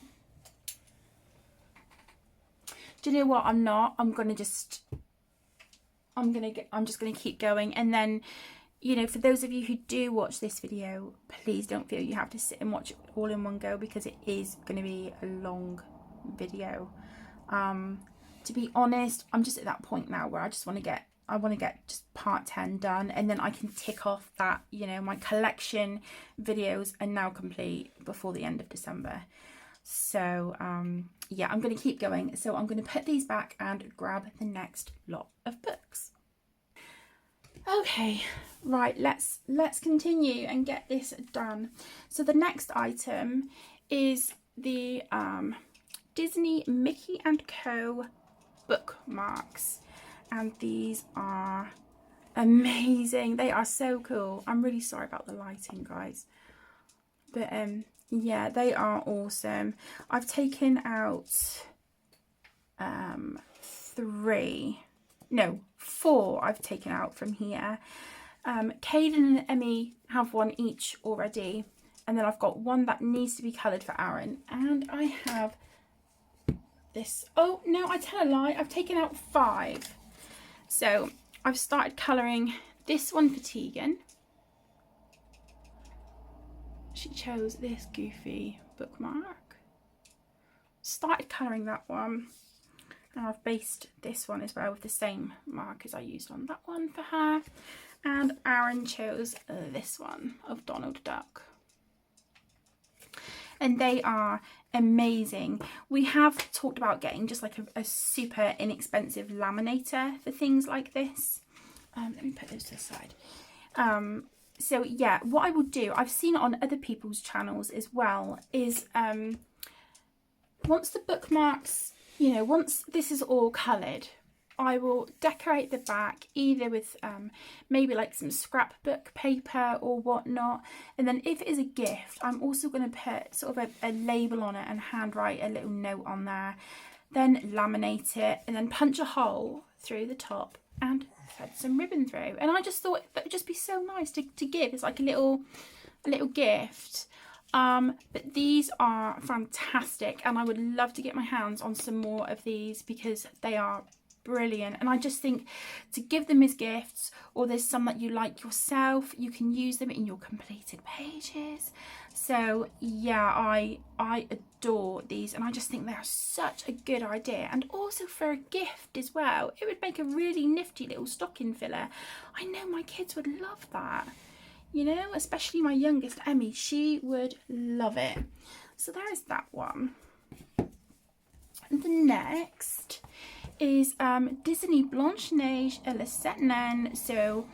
Do you know what? I'm not. I'm just gonna keep going, and then, you know, for those of you who do watch this video, please don't feel you have to sit and watch it all in one go, because it is going to be a long video. To be honest, I'm just at that point now where I want to get just part 10 done, and then I can tick off that, you know, my collection videos are now complete before the end of December. So yeah, I'm going to keep going. So I'm going to put these back and grab the next lot of books. Okay, right, let's continue and get this done. So the next item is the Disney Mickey and Co bookmarks, and these are amazing. They are so cool. I'm really sorry about the lighting, guys, but yeah, they are awesome. I've taken out 4 I've taken out from here. Caden and Emmy have one each already, and then I've got one that needs to be coloured for Aaron, and I have this. Oh no, I tell a lie, I've taken out 5. So I've started colouring this one for Tegan. She chose this goofy bookmark. Started colouring that one, and I've based this one as well with the same markers I used on that one for her. And Aaron chose this one of Donald Duck. And they are amazing. We have talked about getting just like a super inexpensive laminator for things like this. Let me put those to the side. So yeah, what I will do, I've seen it on other people's channels as well, is once the bookmarks, you know, once this is all coloured, I will decorate the back either with maybe like some scrapbook paper or whatnot. And then if it is a gift, I'm also going to put sort of a label on it and handwrite a little note on there. Then laminate it and then punch a hole through the top and thread some ribbon through. And I just thought that would just be so nice to give. It's like a little gift. But these are fantastic, and I would love to get my hands on some more of these because they are brilliant. And I just think to give them as gifts, or there's some that you like yourself, you can use them in your completed pages. So yeah, I adore these, and I just think they're such a good idea. And also for a gift as well, it would make a really nifty little stocking filler. I know my kids would love that, you know, especially my youngest Emmy, she would love it. So there's that one. And the next is Disney Blanche-Neige et les Sept Nains, so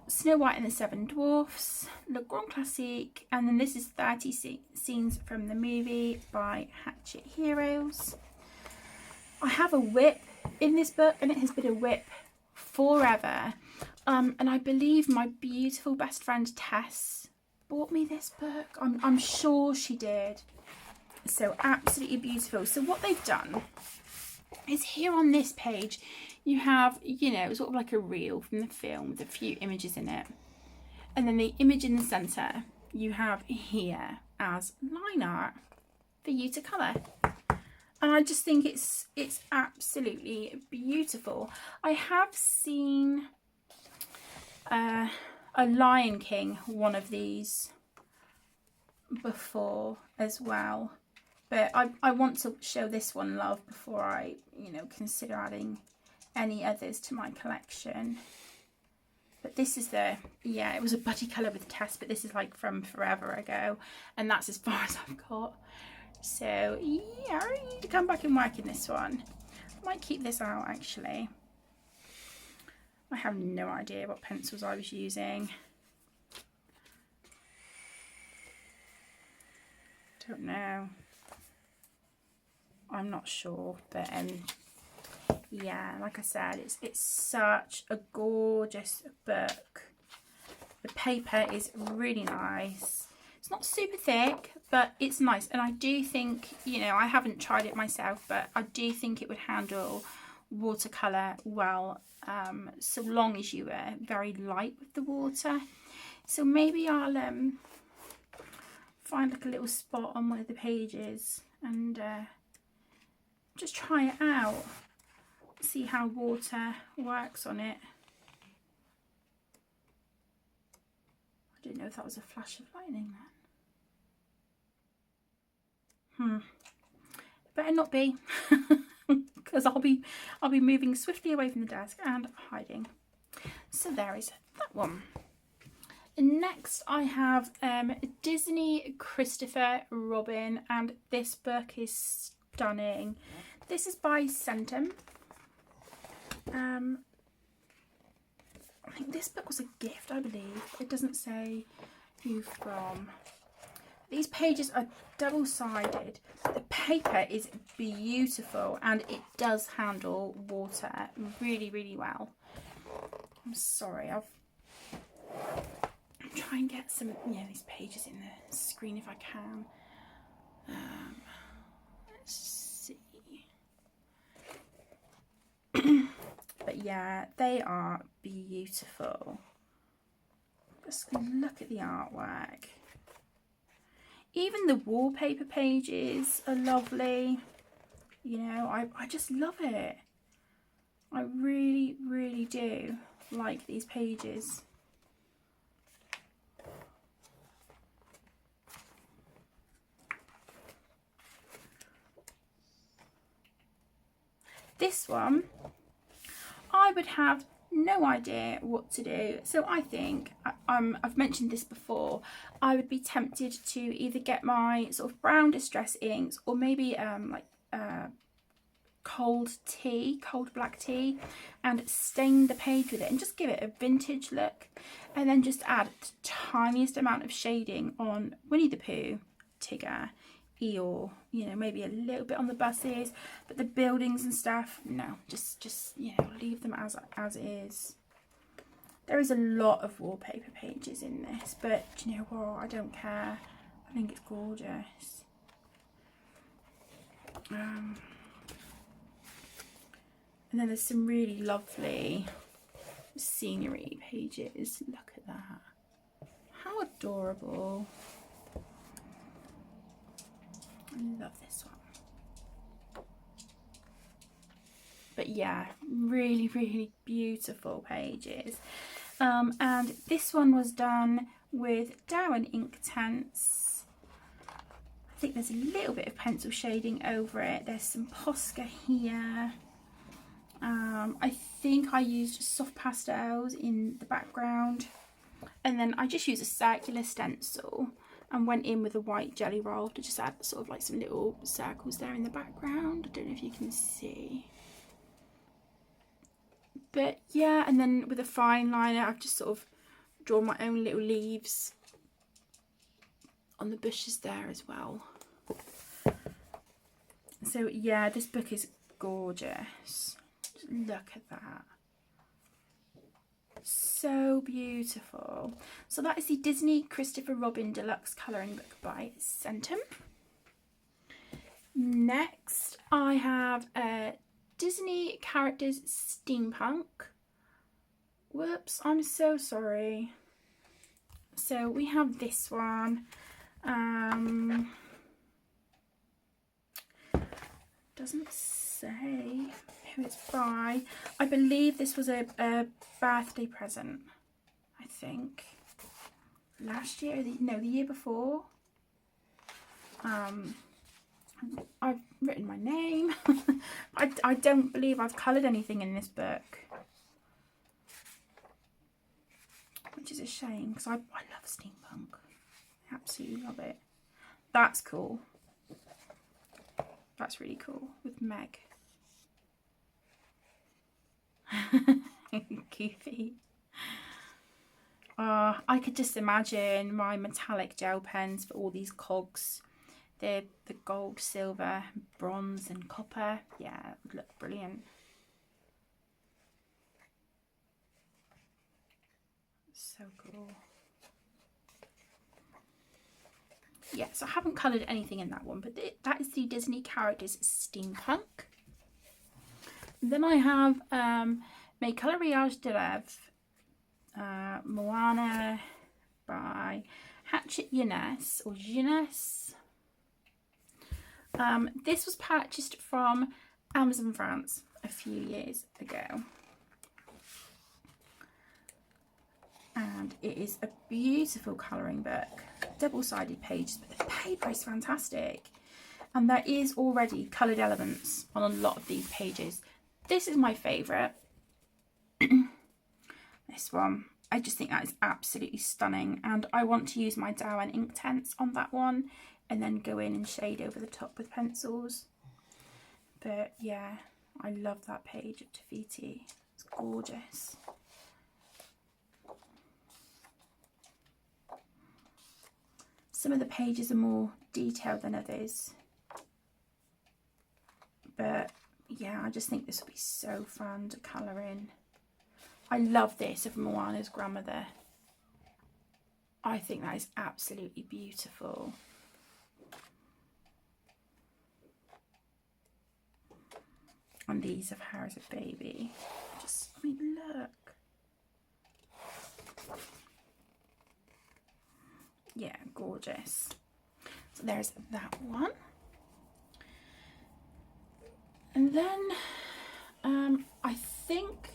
Snow White and the Seven Dwarfs, Le Grand Classique, and then this is 30 scenes from the movie by Hatchet Heroes. I have a whip in this book, and it has been a whip forever. And I believe my beautiful best friend Tess bought me this book. I'm sure she did. So absolutely beautiful. So what they've done is here on this page you have, you know, sort of like a reel from the film with a few images in it, and then the image in the centre you have here as line art for you to colour. And I just think it's absolutely beautiful. I have seen a Lion King one of these before as well, but I want to show this one love before I, you know, consider adding any others to my collection. But this is the, yeah, it was a buddy colour with Tess, but this is like from forever ago, and that's as far as I've got. So yeah, I need to come back and work in this one. I might keep this out actually. I have no idea what pencils I was using. Don't know. I'm not sure, but yeah, like I said, it's such a gorgeous book. The paper is really nice. It's not super thick, but it's nice, and I do think, you know, I haven't tried it myself, but I do think it would handle watercolour well, so long as you were very light with the water. So maybe I'll find like a little spot on one of the pages and just try it out, see how water works on it. I didn't know if that was a flash of lightning then. Better not be, because I'll be moving swiftly away from the desk and hiding. So there is that one. Next I have Disney Christopher Robin, and this book is stunning. This is by Centum. I think this book was a gift, I believe. It doesn't say who from. These pages are double-sided. The paper is beautiful, and it does handle water really, really well. I'm sorry, I'll try and get some, you know, these pages in the screen if I can. Let's see. But yeah, they are beautiful. Just look at the artwork. Even the wallpaper pages are lovely. You know, I just love it. I really, really do like these pages. This one, I would have no idea what to do. So I think, I've mentioned this before, I would be tempted to either get my sort of brown distress inks, or maybe cold black tea, and stain the page with it and just give it a vintage look, and then just add the tiniest amount of shading on Winnie the Pooh, Tigger, Eeyore, you know, maybe a little bit on the buses, but the buildings and stuff, no, just you know, leave them as is. There is a lot of wallpaper pages in this, but do you know what, I don't care. I think it's gorgeous. And then there's some really lovely scenery pages. Look at that. How adorable. I love this one. But yeah, really, really beautiful pages. And this one was done with Dowan Inktense. I think there's a little bit of pencil shading over it. There's some Posca here. I think I used soft pastels in the background, and then I just used a circular stencil and went in with a white jelly roll to just add sort of like some little circles there in the background. I don't know if you can see, but yeah, and then with a fine liner I've just sort of drawn my own little leaves on the bushes there as well. So yeah, this book is gorgeous. Just look at that. So beautiful. So that is the Disney Christopher Robin Deluxe colouring book by Centum. Next I have Disney Characters Steampunk. Whoops, I'm so sorry. So we have this one. Doesn't say who it's by. I believe this was a birthday present, I think. Last year, no, the year before. I've written my name. I don't believe I've coloured anything in this book, which is a shame because I love steampunk. I absolutely love it. That's cool. That's really cool with Meg. Goofy. I could just imagine my metallic gel pens for all these cogs. The gold, silver, bronze and copper. Yeah, it would look brilliant. So cool. Yeah, so I haven't coloured anything in that one, but that is the Disney Characters Steampunk. And then I have Mes Coloriages de Rêve, Moana by Hatchet Jeunesse, or Jeunesse. This was purchased from Amazon France a few years ago. And it is a beautiful colouring book, double-sided pages, but the paper is fantastic. And there is already coloured elements on a lot of these pages. This is my favourite. This one, I just think that is absolutely stunning, and I want to use my Dowan Inktense on that one and then go in and shade over the top with pencils. But yeah, I love that page of Tafiti. It's gorgeous. Some of the pages are more detailed than others, but yeah, I just think this will be so fun to colour in. I love this of Moana's grandmother. I think that is absolutely beautiful. And these of her as a baby. Just, I mean, look. Yeah, gorgeous. So there's that one. And then I think,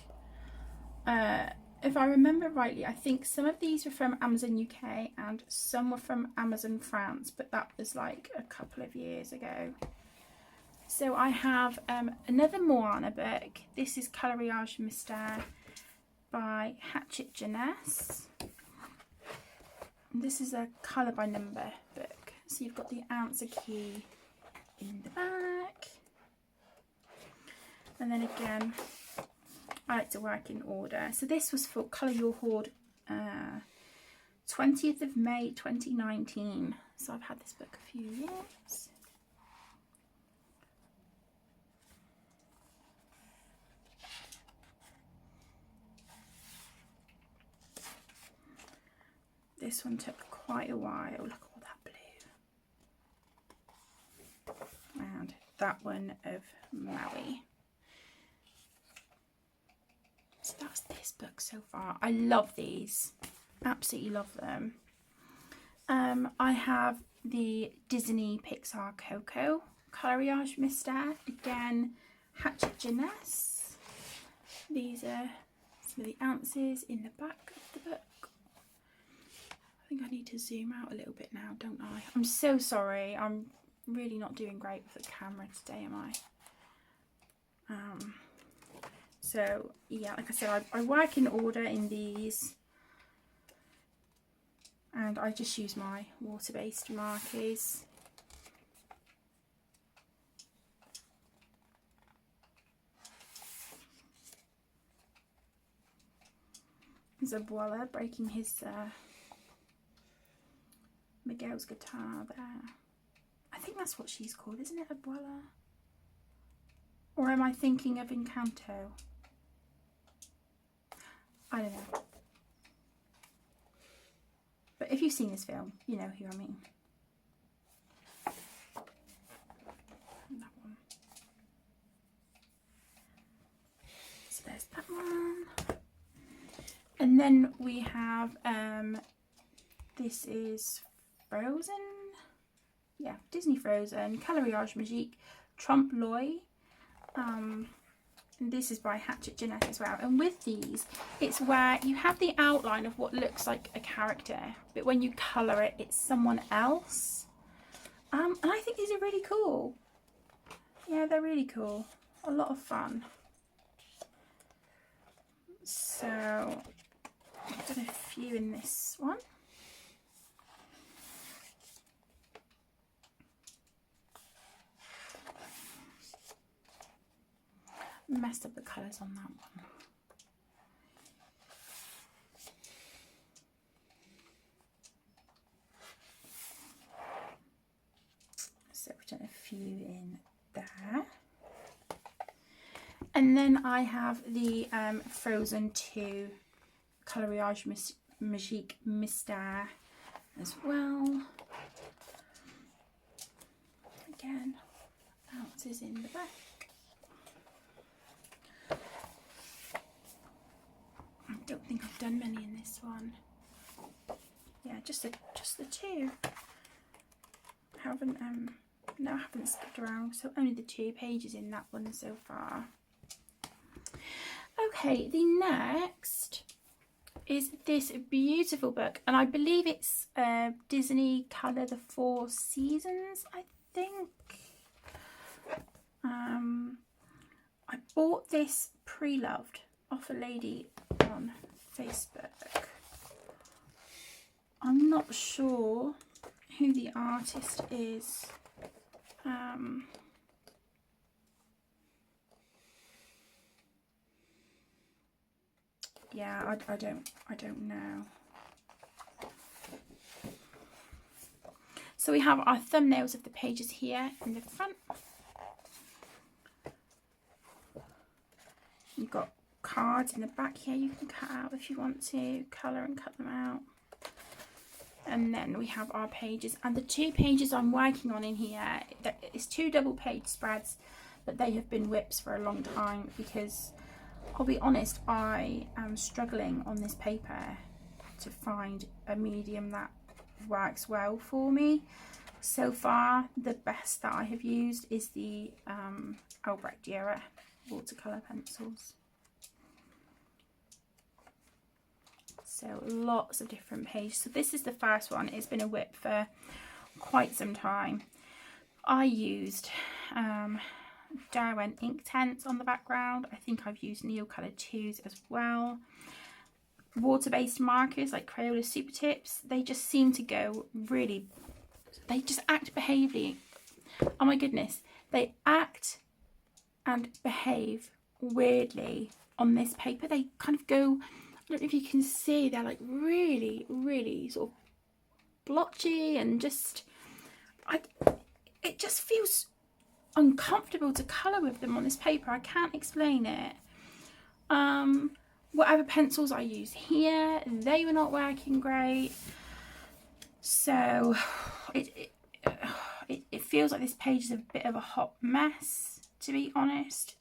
if I remember rightly, I think some of these were from Amazon UK and some were from Amazon France, but that was like a couple of years ago. So I have another Moana book. This is Coloriage Mystère by Hachette Jeunesse. This is a colour by number book. So you've got the answer key in the back. And then again, I like to work in order. So this was for Colour Your Hoard, 20th of May 2019. So I've had this book a few years. This one took quite a while. Look at all that blue. And that one of Maui. So that's this book so far. I love these. Absolutely love them. I have the Disney Pixar Coco Coloriage Mystère. Again, Hachette Jeunesse. These are some of the answers in the back of the book. I think I need to zoom out a little bit now, don't I? I'm so sorry. I'm really not doing great with the camera today, am I? So yeah, like I said, I work in order in these, and I just use my water-based markers. Zabuela breaking his Miguel's guitar there. I think that's what she's called, isn't it, Abuela? Or am I thinking of Encanto? I don't know. But if you've seen this film, you know who I mean. And that one. So there's that one. And then we have, this is Frozen. Yeah, Disney Frozen, Coloriage Magique, Trompe l'oeil. And this is by Hachette Jeunesse as well. And with these, it's where you have the outline of what looks like a character, but when you colour it, it's someone else. And I think these are really cool. Yeah, they're really cool. A lot of fun. So, I've done a few in this one. Messed up the colours on that one. So we've done a few in there. And then I have the Frozen 2 Coloriage Magique Mystère as well. Again, ounces in the back. I don't think I've done many in this one. Yeah, just the two. I haven't no, I haven't skipped around, so only the 2 pages in that one so far. Okay, the next is this beautiful book, and I believe it's Disney Colour the 4 Seasons, I think. I bought this pre-loved off a lady on Facebook. I'm not sure who the artist is. Yeah, I don't know. So we have our thumbnails of the pages here in the front. You've got cards in the back here you can cut out if you want to, colour and cut them out. And then we have our pages, and the 2 pages I'm working on in here, it's 2 double page spreads, but they have been whips for a long time, because I'll be honest, I am struggling on this paper to find a medium that works well for me. So far, the best that I have used is the Albrecht Dürer watercolour pencils. So lots of different pages. So this is the first one. It's been a whip for quite some time. I used Derwent Inktense on the background. I think I've used Neocolor 2s as well. Water-based markers like Crayola Super Tips. They just seem to go really, they just act behaviourally. Oh my goodness. They act and behave weirdly on this paper. They kind of go, I don't know if you can see, they're like really, really sort of blotchy and just, it just feels uncomfortable to colour with them on this paper. I can't explain it. Whatever pencils I used here, they were not working great. So it feels like this page is a bit of a hot mess, to be honest.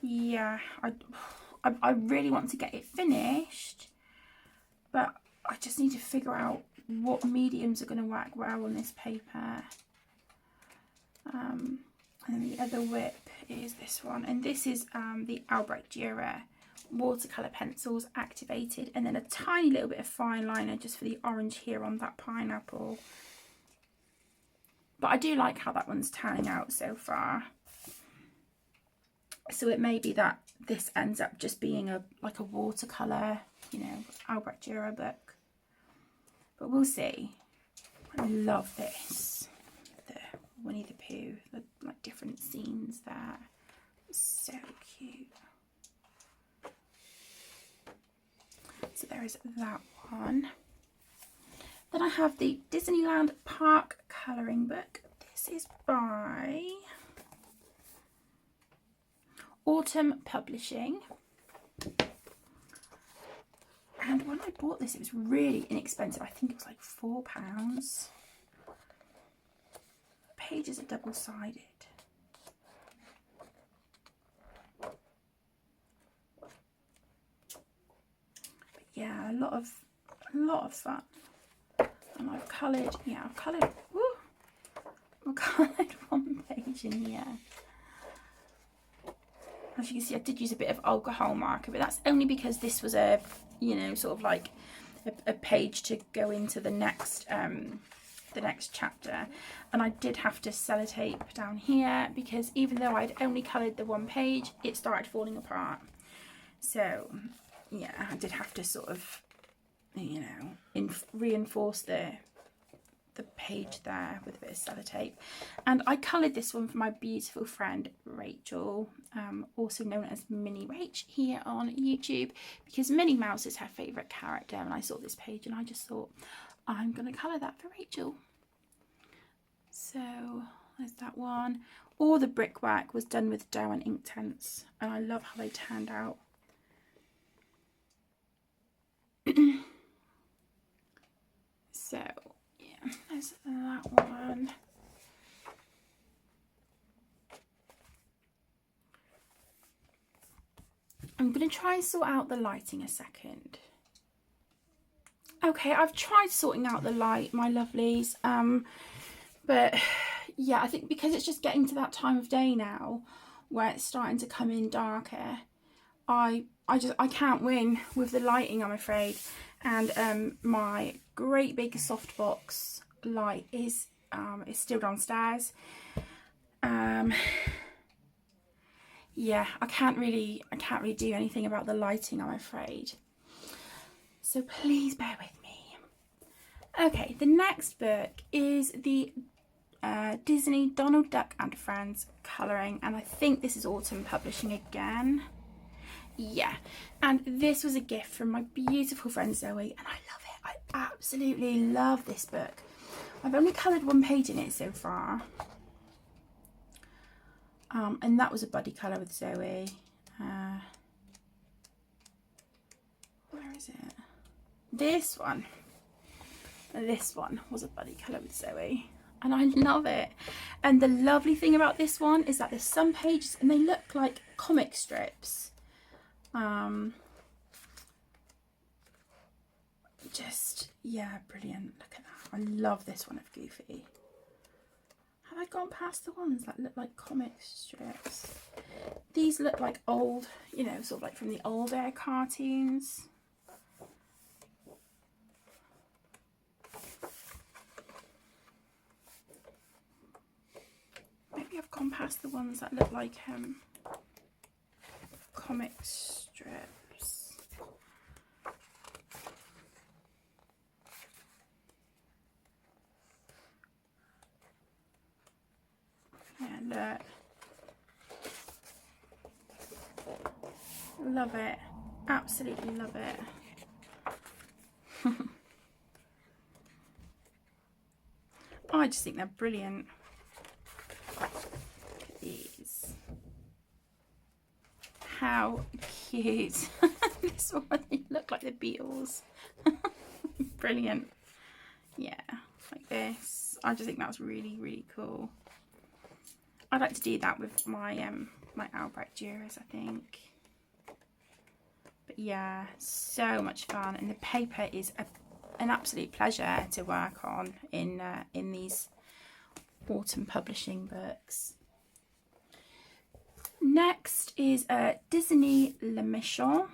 Yeah, I really want to get it finished, but I just need to figure out what mediums are going to work well on this paper. And then the other whip is this one, and this is the Albrecht Dürer watercolour pencils activated, and then a tiny little bit of fine liner just for the orange here on that pineapple. But I do like how that one's turning out so far. So it may be that this ends up just being like a watercolour, you know, Albrecht Dürer book. But we'll see. I love this. The Winnie the Pooh, the like different scenes there. So cute. So there is that one. Then I have the Disneyland Park colouring book. This is by Autumn Publishing. And when I bought this, it was really inexpensive. I think it was like £4. The pages are double-sided. But yeah, a lot of fun. And I've coloured, yeah, I've coloured one page in here. As you can see, I did use a bit of alcohol marker, but that's only because this was a, you know, sort of like a page to go into the next chapter. And I did have to sellotape down here because even though I'd only coloured the one page, it started falling apart. So yeah, I did have to sort of, you know, reinforce the page there with a bit of sellotape. And I coloured this one for my beautiful friend Rachel, also known as Minnie Rach here on YouTube, because Minnie Mouse is her favourite character, and I saw this page and I just thought I'm going to colour that for Rachel. So there's that one. All the brickwork was done with Derwent Inktense, and I love how they turned out. So yeah, there's that one. I'm going to try and sort out the lighting a second. Okay, I've tried sorting out the light, my lovelies, but yeah, I think because it's just getting to that time of day now where it's starting to come in darker, I can't win with the lighting, I'm afraid. And my great big softbox light is still downstairs. Yeah, I can't really do anything about the lighting, I'm afraid. So please bear with me. Okay, the next book is the Disney Donald Duck and Friends colouring, and I think this is Autumn Publishing again. Yeah, and this was a gift from my beautiful friend Zoe, and I love it. I absolutely love this book. I've only coloured one page in it so far, and that was a buddy colour with Zoe. Where is it? This one was a buddy colour with Zoe. and I love it. And the lovely thing about this one is that there's some pages and they look like comic strips. Just, yeah, brilliant. Look at that. I love this one of Goofy. Have I gone past the ones that look like comic strips? These look like old, you know, sort of like from the older cartoons. Maybe I've gone past the ones that look like comic strips. Yeah, look. Love it. Absolutely love it. Oh, I just think they're brilliant. Look at these. How cute. This one, they look like the Beatles. Brilliant. Yeah, like this. I just think that's really, really cool. I'd like to do that with my my Albrecht Dürer, I think. But yeah, so much fun, and the paper is an absolute pleasure to work on in these autumn publishing books. Next is Disney Le Méchant,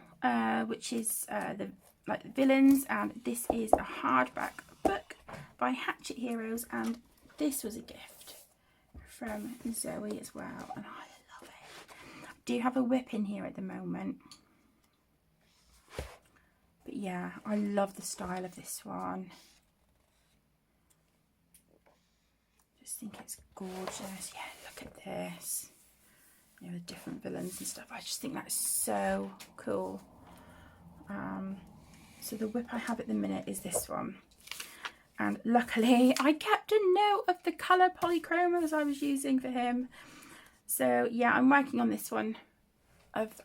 which is the villains, and this is a hardback book by Hatchet Heroes, and this was a gift from Zoe as well, and I love it. I do have a whip in here at the moment, but yeah, I love the style of this one. Just think it's gorgeous. Yeah, look at this. You know, the different villains and stuff. I just think that's so cool. So the whip I have at the minute is this one. And luckily I kept a note of the colour polychromos I was using for him. So yeah, I'm working on this one of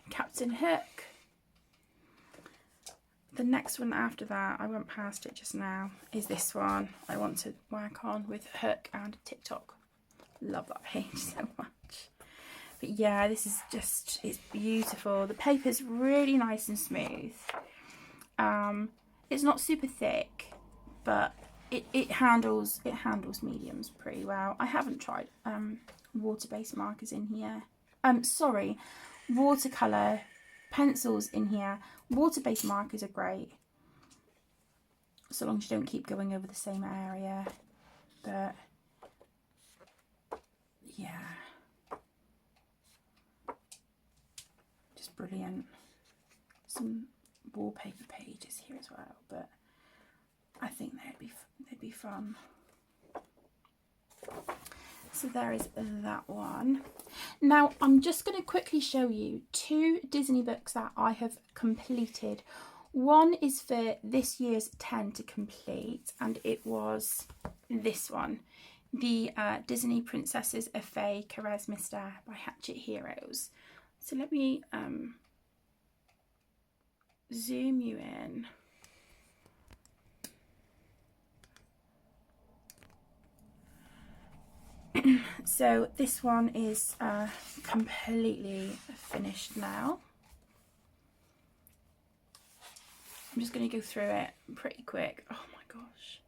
Captain Hook. The next one after that, I went past it just now, is this one. I want to work on with Hook and TikTok. Love that page so much. But yeah, this is just, it's beautiful. The paper's really nice and smooth. It's not super thick, but it handles mediums pretty well. I haven't tried water-based markers in here. Sorry, watercolour pencils in here. Water-based markers are great, so long as you don't keep going over the same area. But yeah, just brilliant. Some wallpaper pages here as well, but I think they'd be fun. So there is that one. Now I'm just going to quickly show you two Disney books that I have completed. One is for this year's 10 to complete, and it was this one, the Disney Princesses of Fae Charismista by Hatchet Heroes. So let me zoom you in. So this one is completely finished now. I'm just going to go through it pretty quick. Oh my gosh.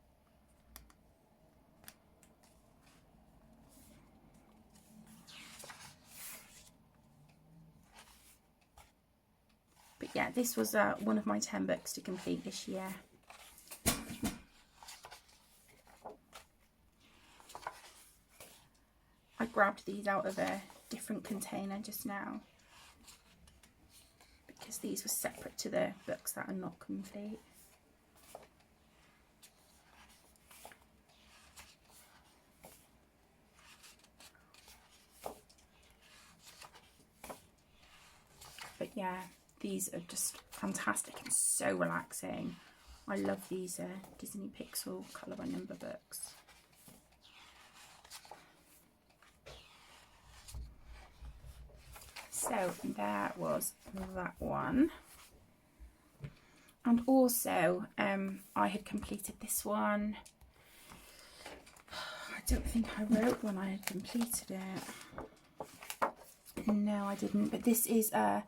But yeah, this was one of my 10 books to complete this year. I grabbed these out of a different container just now, because these were separate to the books that are not complete. But yeah, these are just fantastic and so relaxing. I love these Disney Pixar colour by number books. So there was that one. And also I had completed this one. don't think I wrote when I had completed it. No, I didn't. But this is Le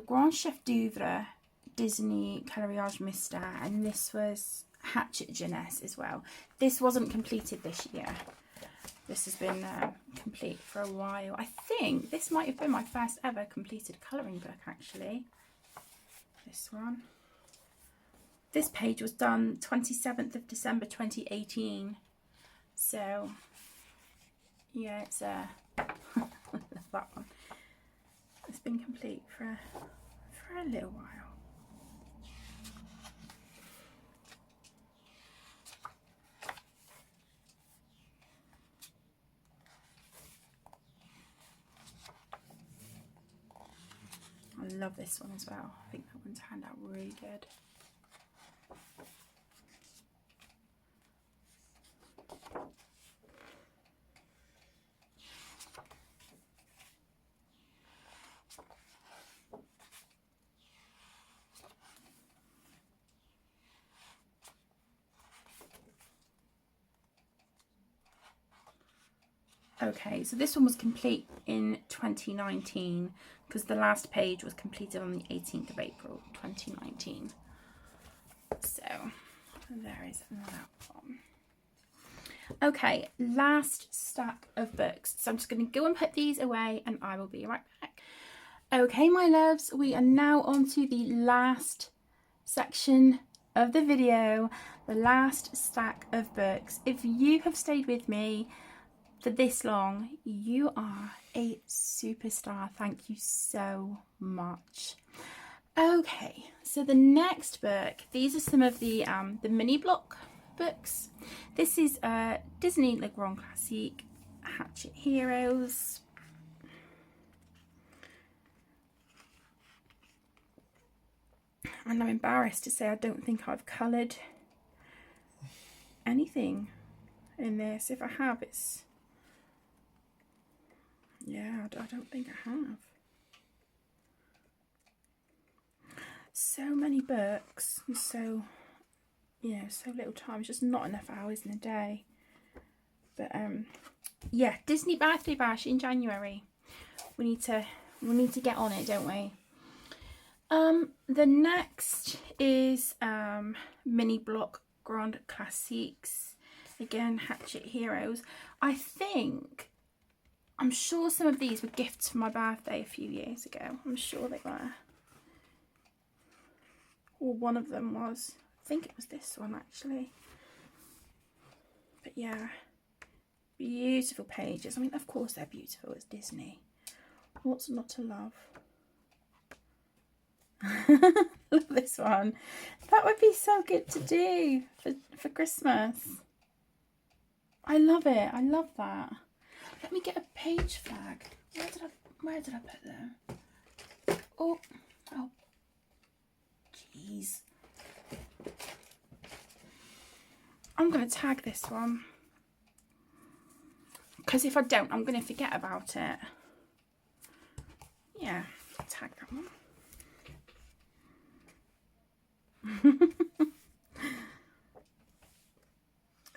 Grand Chef d'Oeuvre Disney Coloriage Mystère, and this was Hatchet Jeunesse as well. This wasn't completed this year. This has been complete for a while. I think this might have been my first ever completed colouring book, actually. This one. This page was done 27th of December 2018. So, yeah, it's I love that one. It's been complete for a little while. I love this one as well. I think that one turned out really good. Okay, so this one was complete in 2019 because the last page was completed on the 18th of April 2019. So there is that one. Okay, last stack of books. So I'm just going to go and put these away and I will be right back. Okay, my loves, we are now on to the last section of the video, the last stack of books. If you have stayed with me for this long, you are a superstar. Thank you so much. Okay, so the next book, these are some of the mini block books. This is Disney Le Grand Classique Hatchet Heroes. And I'm embarrassed to say I don't think I've coloured anything in this. If I have, it's... yeah, I don't think I have. So many books, and so, yeah, so little time. It's just not enough hours in a day. But yeah, Disney Birthday Bash in January. We need to get on it, don't we? The next is mini block Grand Classiques. Again, Hatchet Heroes. I'm sure some of these were gifts for my birthday a few years ago. I'm sure they were. Or one of them was. I think it was this one, actually. But yeah, beautiful pages. I mean, of course they're beautiful. It's Disney. What's not to love? Love this one. That would be so good to do for Christmas. I love it. I love that. Let me get a page flag. Where did I put them? Oh, jeez. I'm going to tag this one. Because if I don't, I'm going to forget about it. Yeah, I'll tag that one.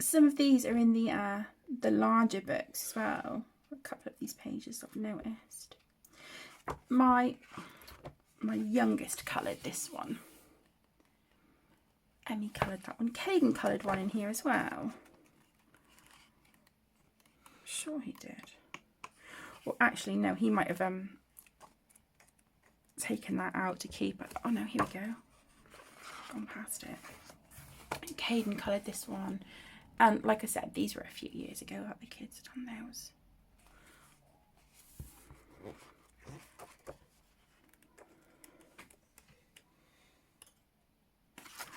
Some of these are in the larger books as well. A couple of these pages I've noticed. My youngest coloured this one. Emmy coloured that one. Caden coloured one in here as well. I'm sure he did. Well, actually, no, he might have taken that out to keep it. Oh no, here we go. Gone past it. Caden coloured this one. And like I said, these were a few years ago that the kids had done those.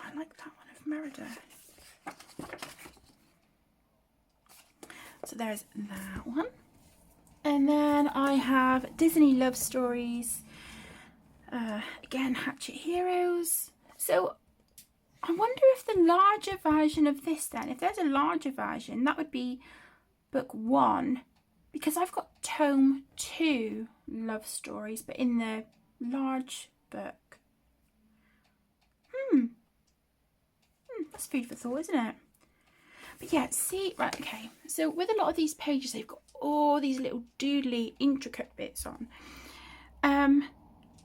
I like that one of Merida. So there's that one. And then I have Disney Love Stories. Again, Hatchet Heroes. So I wonder if the larger version of this then, if there's a larger version, that would be book 1. Because I've got Tome 2 Love Stories, but in the large book. That's food for thought, isn't it? But yeah, see, right, okay. So with a lot of these pages, they've got all these little doodly, intricate bits on.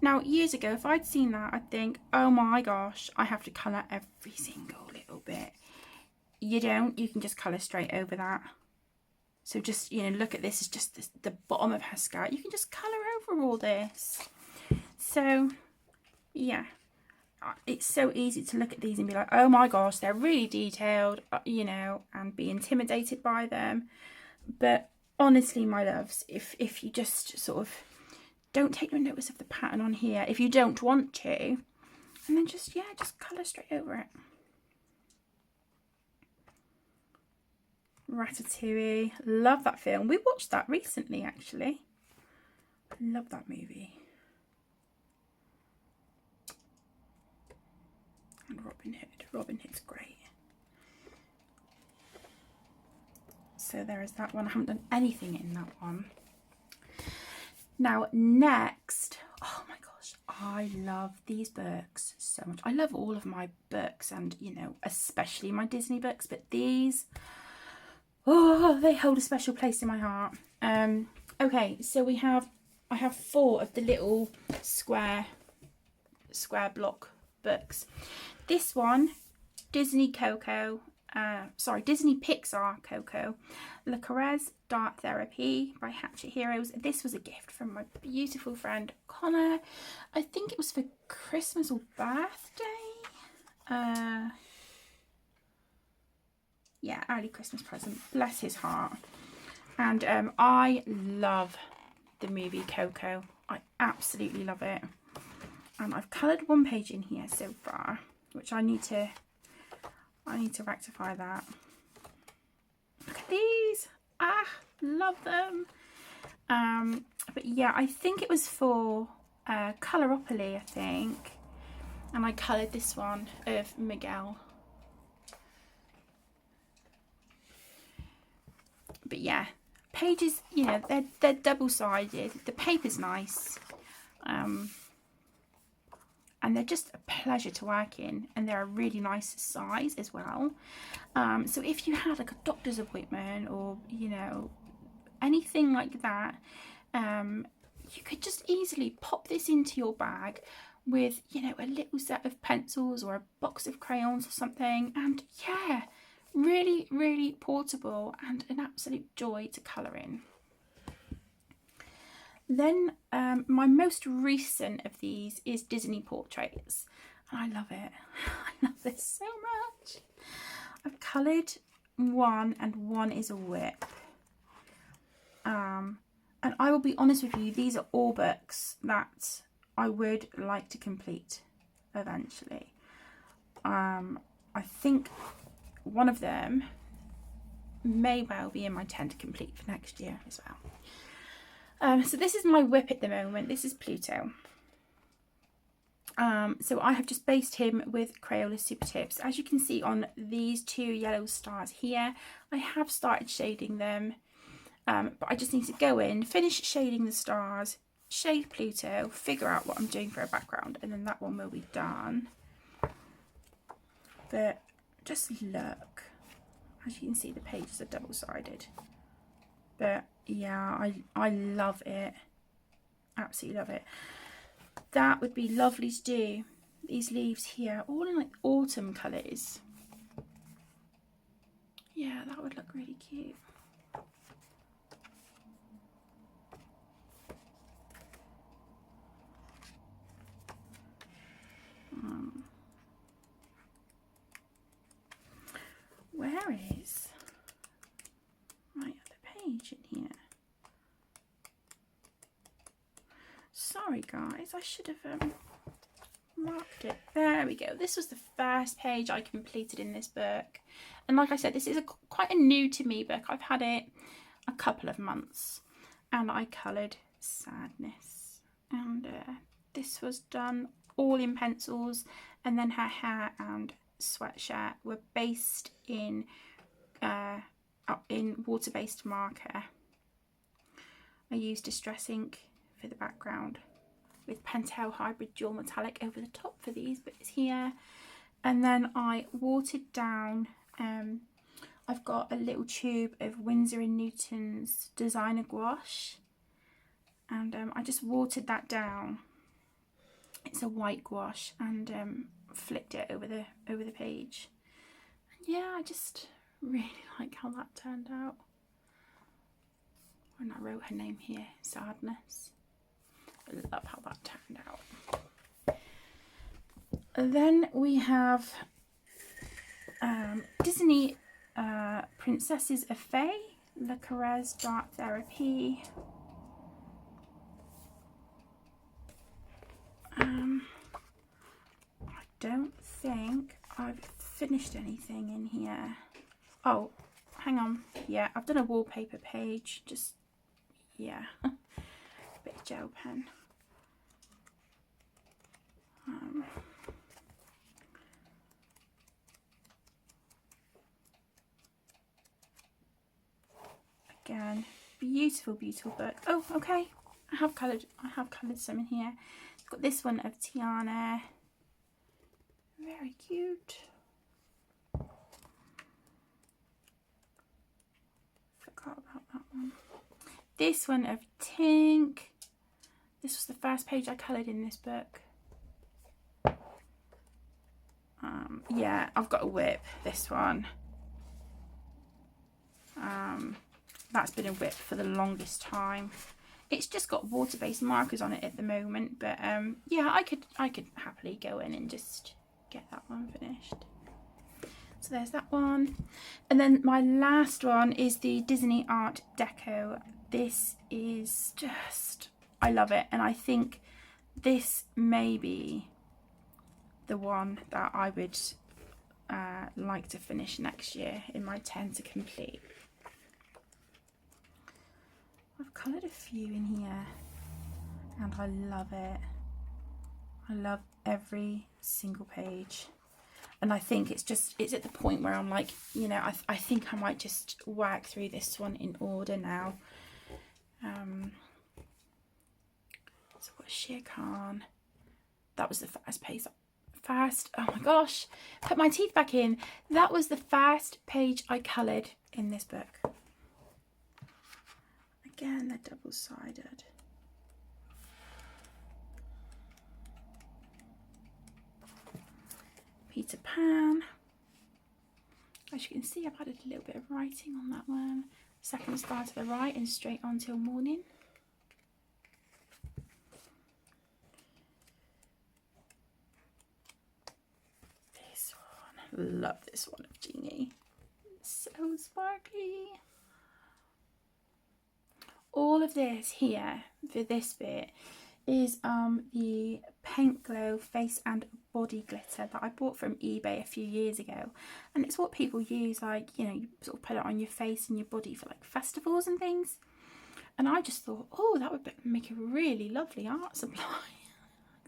Now, years ago, if I'd seen that, I'd think, oh my gosh, I have to colour every single little bit. You don't, you can just colour straight over that. So just, you know, look at this, it's just the bottom of her skirt. You can just colour over all this. So, yeah. It's so easy to look at these and be like, oh my gosh, they're really detailed, you know, and be intimidated by them. But honestly, my loves, if you just sort of don't take no notice of the pattern on here, if you don't want to, and then just, yeah, just colour straight over it. Ratatouille, love that film. We watched that recently, actually. Love that movie. And Robin Hood. Robin Hood's great. So there is that one. I haven't done anything in that one. Now next, oh my gosh, I love these books so much. I love all of my books, and you know, especially my Disney books, but these, oh, they hold a special place in my heart. Okay, so I have 4 of the little square block books. This one, Disney Coco, Disney Pixar Coco, Le Carrez Dark Therapy by Hatchet Heroes. This was a gift from my beautiful friend Connor. I think it was for Christmas or birthday. Yeah, early Christmas present. Bless his heart. And I love the movie Coco. I absolutely love it. And I've coloured 1 page in here so far, which I need to rectify that. Look at these. Ah, love them. But yeah, I think it was for Coloropoly, I think. And I coloured this one of Miguel. But yeah, pages, you know, they're double-sided. The paper's nice. And they're just a pleasure to work in, and they're a really nice size as well. So if you had like a doctor's appointment, or you know, anything like that, you could just easily pop this into your bag with, you know, a little set of pencils or a box of crayons or something, and yeah, really, really portable and an absolute joy to colour in. Then my most recent of these is Disney Portraits, and I love it. I love this so much. I've coloured 1, and 1 is a whip. And I will be honest with you, these are all books that I would like to complete eventually. I think one of them may well be in my 10 to complete for next year as well. So this is my whip at the moment. This is Pluto. So I have just based him with Crayola Super Tips. As you can see on these 2 yellow stars here, I have started shading them. But I just need to go in, finish shading the stars, shade Pluto, figure out what I'm doing for a background, and then that one will be done. But just look. As you can see, the pages are double-sided. But yeah, I love it. Absolutely love it. That would be lovely to do. These leaves here, all in like autumn colours. Yeah, that would look really cute. Where is my other page in here? Sorry guys, I should have marked it. There we go. This was the first page I completed in this book, and like I said, this is quite a new to me book. I've had it a couple of months, and I coloured Sadness, and this was done all in pencils, and then her hair and sweatshirt were based in water-based marker. I used Distress ink for the background with Pentel Hybrid Dual Metallic over the top for these bits here, and then I watered down I've got a little tube of Winsor & Newton's designer gouache, and I just watered that down. It's a white gouache, and flicked it over the page. And yeah, I just really like how that turned out. And I wrote her name here, Sadness. I love how that turned out. And then we have Disney Princesses of Fae, Le Carrez Dark Therapy. I don't think I've finished anything in here. Oh, hang on. Yeah, I've done a wallpaper page. Just, yeah, a bit of gel pen. Again, beautiful, beautiful book. Oh, okay. I have coloured some in here. I've got this one of Tiana. Very cute. Forgot about that one. This one of Tink. This was the first page I coloured in this book. Yeah, I've got a whip, this one. That's been a whip for the longest time. It's just got water-based markers on it at the moment, but yeah, I could happily go in and just get that one finished. So there's that one. And then my last one is the Disney Art Deco. This is just, I love it, and I think this may be the one that I would like to finish next year in my 10 to complete. I've coloured a few in here and I love it. I love every single page, and I think it's at the point where I'm like, you know, I think I might just work through this one in order now. So what, Shere Khan, that was the first page. Oh my gosh, put my teeth back in. That was the first page I coloured in this book. Again, they're double-sided. Peter Pan. As you can see, I've added a little bit of writing on that one. Second star to the right and straight on till morning. This one, love this one of Genie. It's so sparkly. All of this here for this bit is the Paint Glow face and body glitter that I bought from eBay a few years ago, and it's what people use, like, you know, you sort of put it on your face and your body for like festivals and things. And I just thought, oh, that would make a really lovely art supply.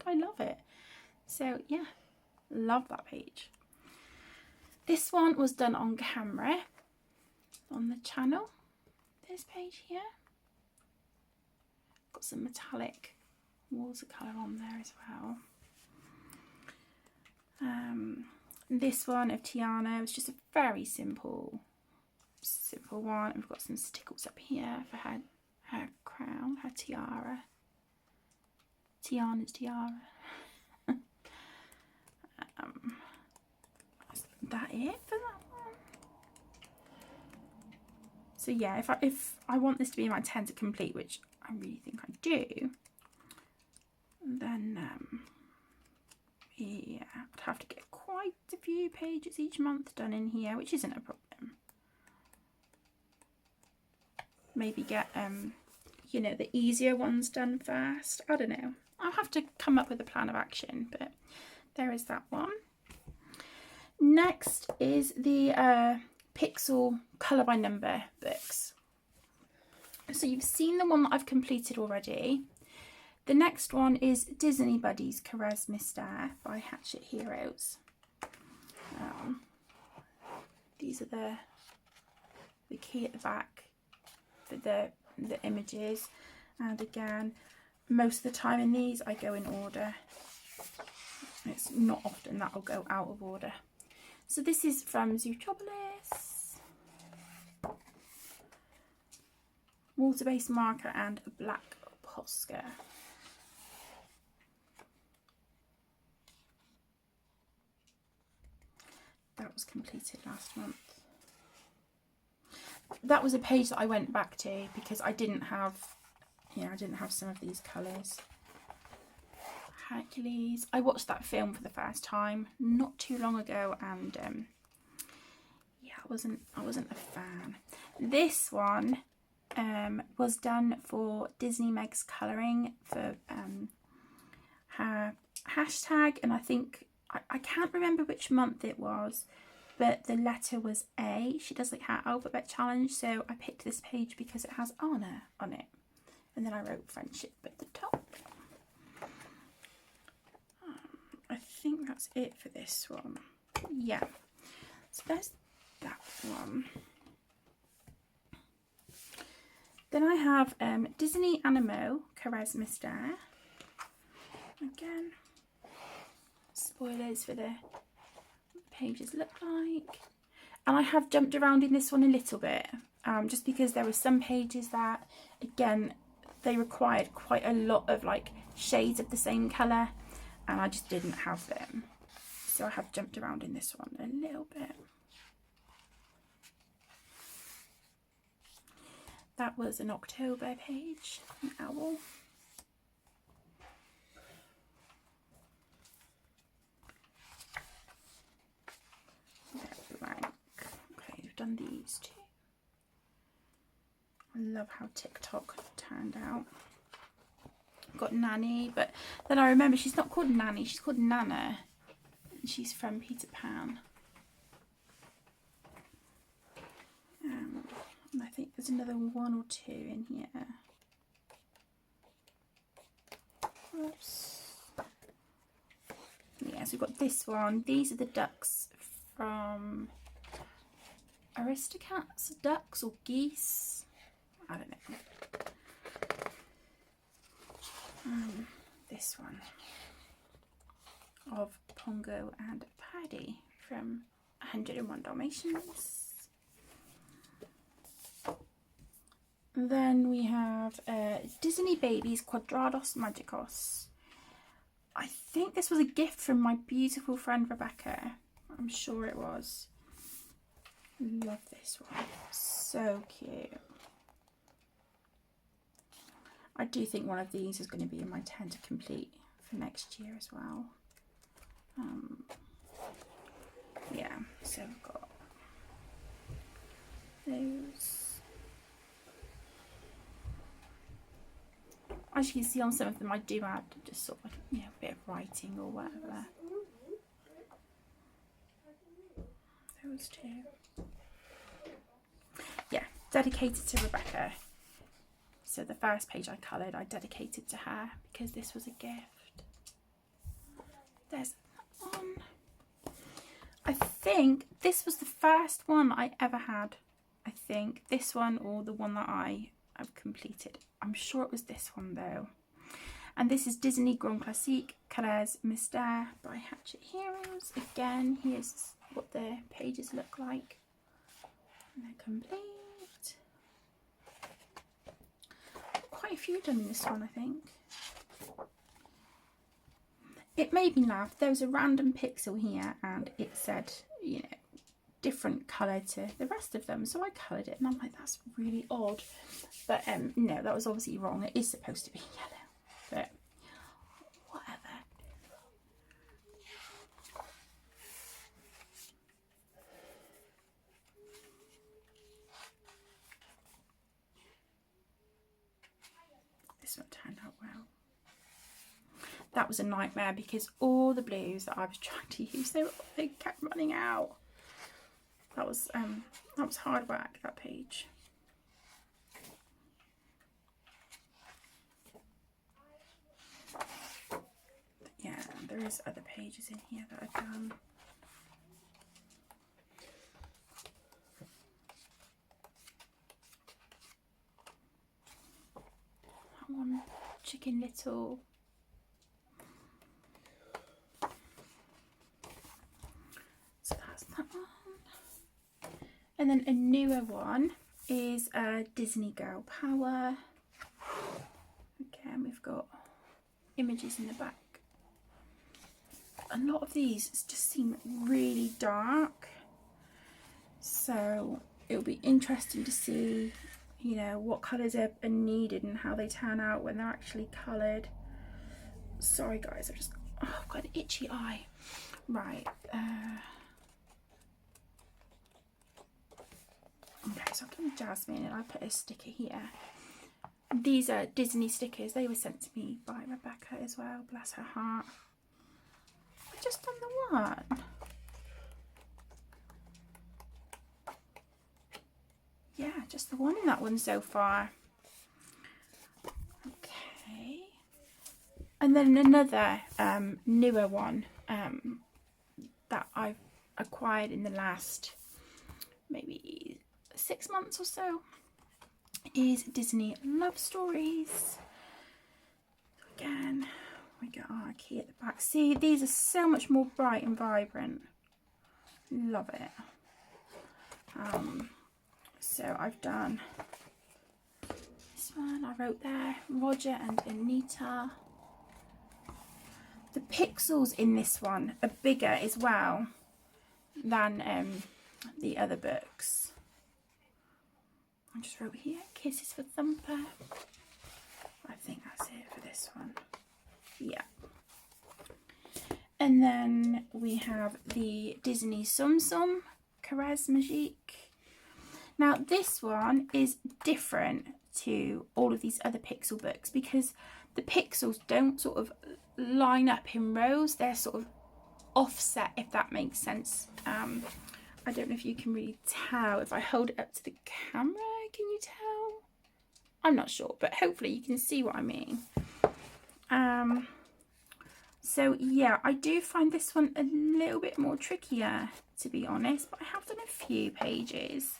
I love it. So yeah, love that page. This one was done on camera on the channel. This page here. Got some metallic watercolour on there as well. This one of Tiana was just a very simple one. We've got some stickles up here for her crown, her tiara. Tiana's tiara. Is that it for that one? So yeah, if I want this to be my 10 to complete, which I really think I do, then yeah, I'd have to get quite a few pages each month done in here, which isn't a problem. Maybe get you know, the easier ones done first. I don't know. I'll have to come up with a plan of action, but there is that one. Next is the Pixar Colour by Number books. So you've seen the one that I've completed already. The next one is Disney Buddies Carrez Mystère by Hatchet Heroes. These are the key at the back for the images, and again, most of the time in these I go in order. It's not often that I'll go out of order. So this is from Zootropolis. water-based marker and a black Posca. That was completed last month. That was a page that I went back to because I didn't have, I didn't have some of these colours. Hercules. I watched that film for the first time not too long ago, and yeah, I wasn't a fan. This one was done for Disney Meg's colouring for her hashtag, and I think I can't remember which month it was, but the letter was A. She does like her alphabet challenge, so I picked this page because it has Anna on it, and then I wrote friendship at the top. I think that's it for this one. Yeah, so there's that one. Then I have Disney Animo Caresse Mystère. Again, spoilers for the pages look like. And I have jumped around in this one a little bit, just because there were some pages that, again, they required quite a lot of like shades of the same colour, and I just didn't have them. So I have jumped around in this one a little bit. That was an October page, an owl. They're blank. Okay, we've done these two. I love how TikTok turned out. Got Nanny, but then I remember she's not called Nanny, she's called Nana, and she's from Peter Pan. And I think there's another one or two in here. Oops. Yeah, so we've got this one. These are the ducks from Aristocats, ducks or geese, I don't know. This one of Pongo and Paddy from 101 Dalmatians. Then we have Disney Babies Quadrados Magicos. I think this was a gift from my beautiful friend Rebecca. I'm sure it was. Love this one. So cute. I do think one of these is going to be in my 10 to complete for next year as well. Yeah, so I've got those. As you can see on some of them, I do add just sort of like, a bit of writing or whatever. Those two. Yeah, dedicated to Rebecca. So the first page I coloured, I dedicated to her because this was a gift. There's that one. I think this was the first one I ever had. I think this one or the one that I've completed. I'm sure it was this one though. And this is Disney Grand Classique Caresse Mystère by Hatchet Heroes. Again, here's what the pages look like. And they're complete. Quite a few done in this one, I think. It made me laugh. There was a random pixel here and it said, different colour to the rest of them. So I coloured it and I'm like, that's really odd. But no, that was obviously wrong. It is supposed to be yellow. But whatever. This one turned out well. That was a nightmare because all the blues that I was trying to use, they kept running out. That was hard work, that page. But yeah, there is other pages in here that I've done. That one, Chicken Little. So that's that one. And then a newer one is Disney Girl Power. Again, we've got images in the back. A lot of these just seem really dark, so it'll be interesting to see, you know, what colours are needed and how they turn out when they're actually coloured. Sorry guys, I've got an itchy eye. Right, okay, so I've done Jasmine and I put a sticker here. These are Disney stickers. They were sent to me by Rebecca as well, bless her heart. I've just done the one. Yeah, just the one in that one so far. Okay. And then another newer one that I've acquired in the last maybe 6 months or so is Disney Love Stories. Again, we got our key at the back. See, these are so much more bright and vibrant. Love it. So I've done this one. I wrote there, Roger and Anita. The pixels in this one are bigger as well than the other books. I just wrote here, Kisses for Thumper. I think that's it for this one. Yeah. And then we have the Disney Tsum Tsum, Caresse Magique. Now this one is different to all of these other pixel books because the pixels don't sort of line up in rows. They're sort of offset, if that makes sense. I don't know if you can really tell. If I hold it up to the camera, can you tell? I'm not sure, but hopefully you can see what I mean. So yeah, I do find this one a little bit more trickier, to be honest, but I have done a few pages,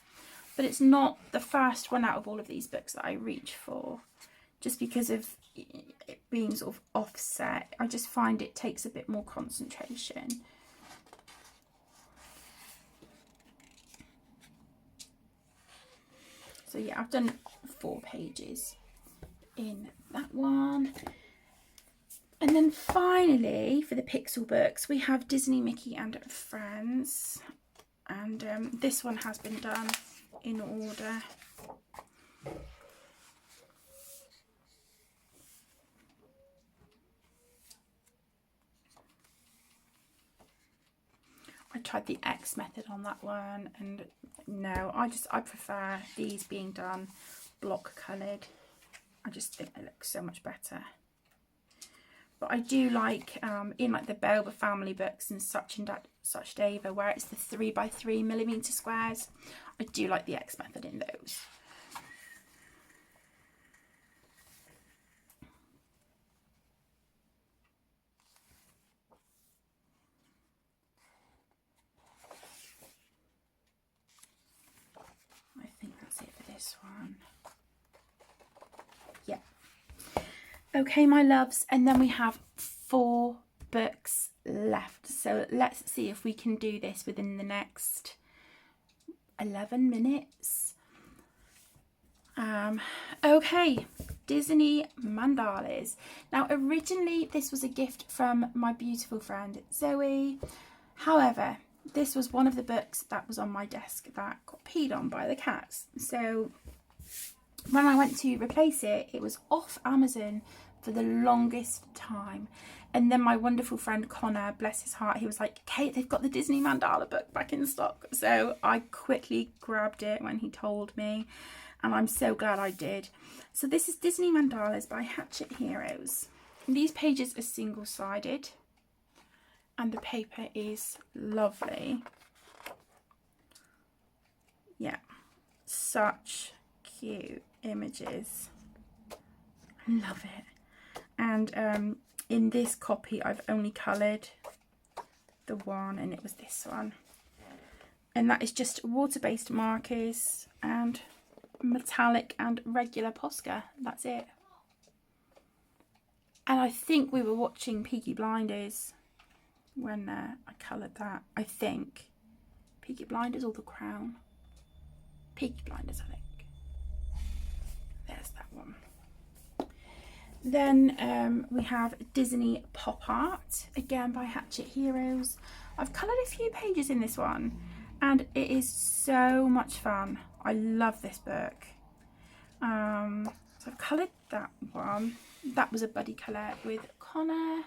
but it's not the first one out of all of these books that I reach for, just because of it being sort of offset. I just find it takes a bit more concentration. So yeah, I've done 4 pages in that one. And then finally, for the pixel books, we have Disney Mickey and Friends. And this one has been done in order. I tried the X method on that one, and no, I prefer these being done block coloured. I just think they look so much better. But I do like in like the Belba family books and such Dava, where it's the 3x3mm squares. I do like the X method in those. I think that's it for this one. Yeah. Okay, my loves, and then we have 4 books left. So let's see if we can do this within the next 11 minutes. Okay, Disney Mandalas. Now, originally this was a gift from my beautiful friend Zoe. However, this was one of the books that was on my desk that got peed on by the cats. So when I went to replace it, it was off Amazon for the longest time. And then my wonderful friend Connor, bless his heart, he was like, Kate, they've got the Disney Mandala book back in stock. So I quickly grabbed it when he told me, and I'm so glad I did. So this is Disney Mandalas by Hatchet Heroes. These pages are single-sided, and the paper is lovely. Yeah, such cute images. I love it. And in this copy I've only coloured the one, and it was this one, and that is just water-based markers and metallic and regular Posca. That's it. And I think we were watching Peaky Blinders when I coloured that. I think Peaky Blinders or The Crown. Peaky Blinders, I think. Then we have Disney Pop Art, again by Hatchet Heroes. I've coloured a few pages in this one and it is so much fun. I love this book. So I've coloured that one. That was a buddy colour with Connor.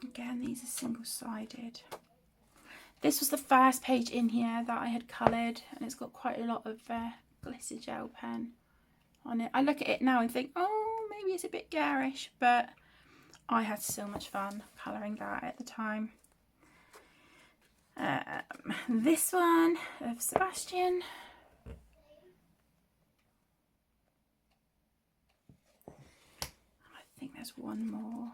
Again, these are single-sided. This was the first page in here that I had coloured, and it's got quite a lot of glitter gel pen on it. I look at it now and think, oh, maybe it's a bit garish, but I had so much fun colouring that at the time. This one of Sebastian. I think there's one more.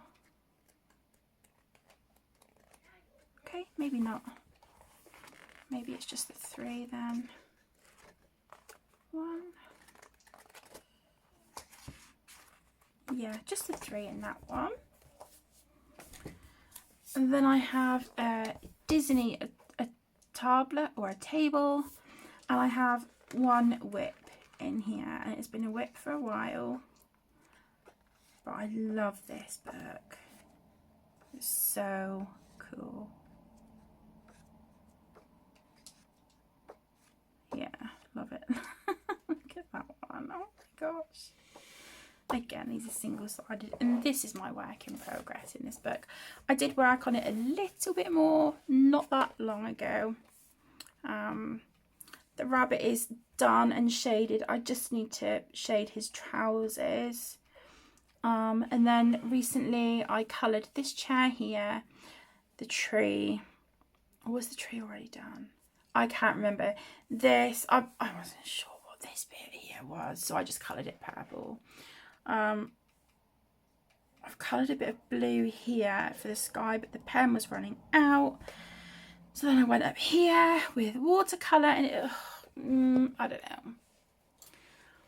Okay, maybe not. Maybe it's just the 3 then. 1. Yeah, just the 3 in that one. And then I have Disney, a tablet or a table, and I have one whip in here, and it's been a whip for a while, but I love this book. It's so cool. Yeah, love it. Look at that one. Oh my gosh. Again, these are single-sided, and this is my work in progress in this book. I did work on it a little bit more not that long ago. The rabbit is done and shaded. I just need to shade his trousers. And then recently I coloured this chair here, the tree. Or was the tree already done? I can't remember. This, I wasn't sure what this bit here was, so I just coloured it purple. I've coloured a bit of blue here for the sky, but the pen was running out. So then I went up here with watercolour, and it, I don't know.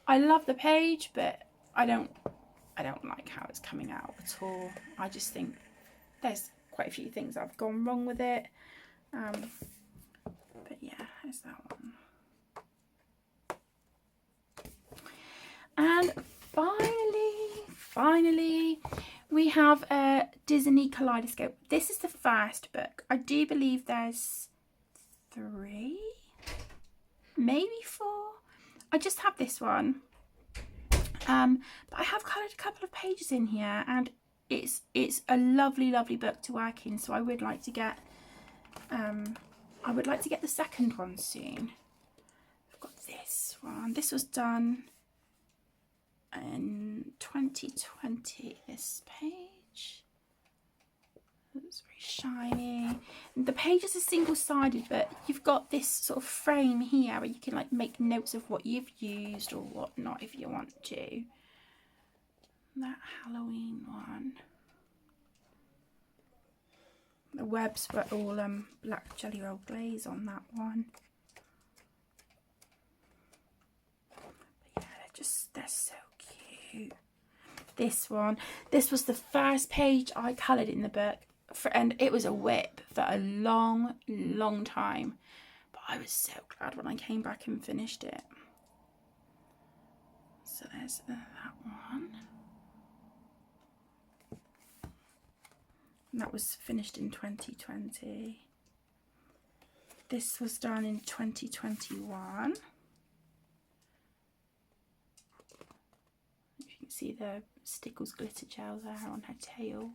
I love the page, but I don't like how it's coming out at all. I just think there's quite a few things I've gone wrong with it. But yeah, there's that one. And finally, we have a Disney Kaleidoscope. This is the first book. I do believe there's 3, maybe 4. I just have this one. But I have coloured a couple of pages in here, and it's a lovely book to work in. So I would like to get the second one soon. I've got this one. This was done in 2020. This page. It's very shiny. The pages are single-sided, but you've got this sort of frame here where you can like make notes of what you've used or whatnot if you want to. That Halloween one. The webs were all black jelly roll glaze on that one. But yeah, they're so cute. This one. This was the first page I coloured in the book. And it was a whip for a long time, but I was so glad when I came back and finished it. So there's that one, and that was finished in 2020. This was done in 2021. You can see the Stickles glitter gel there on her tail.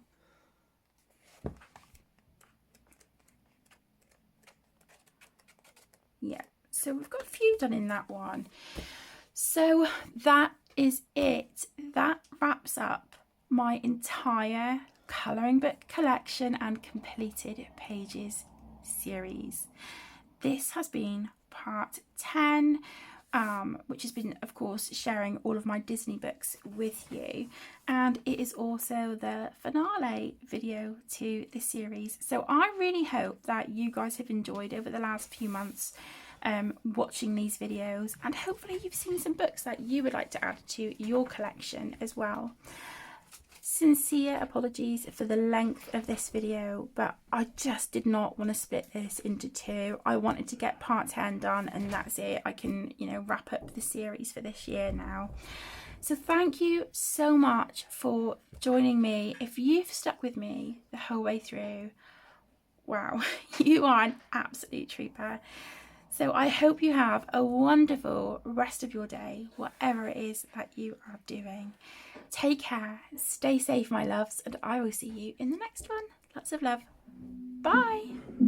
Yeah, so we've got a few done in that one. So that is it. That wraps up my entire colouring book collection and completed pages series. This has been part 10, which has been, of course, sharing all of my Disney books with you, and it is also the finale video to this series. So I really hope that you guys have enjoyed over the last few months watching these videos, and hopefully you've seen some books that you would like to add to your collection as well. sincere apologies for the length of this video, but I just did not want to split this into two. I wanted to get part 10 done and that's it. I can, you know, wrap up the series for this year now. So thank you so much for joining me. If you've stuck with me the whole way through, wow, you are an absolute trooper. So I hope you have a wonderful rest of your day, whatever it is that you are doing. Take care, stay safe, my loves, and I will see you in the next one. Lots of love. Bye.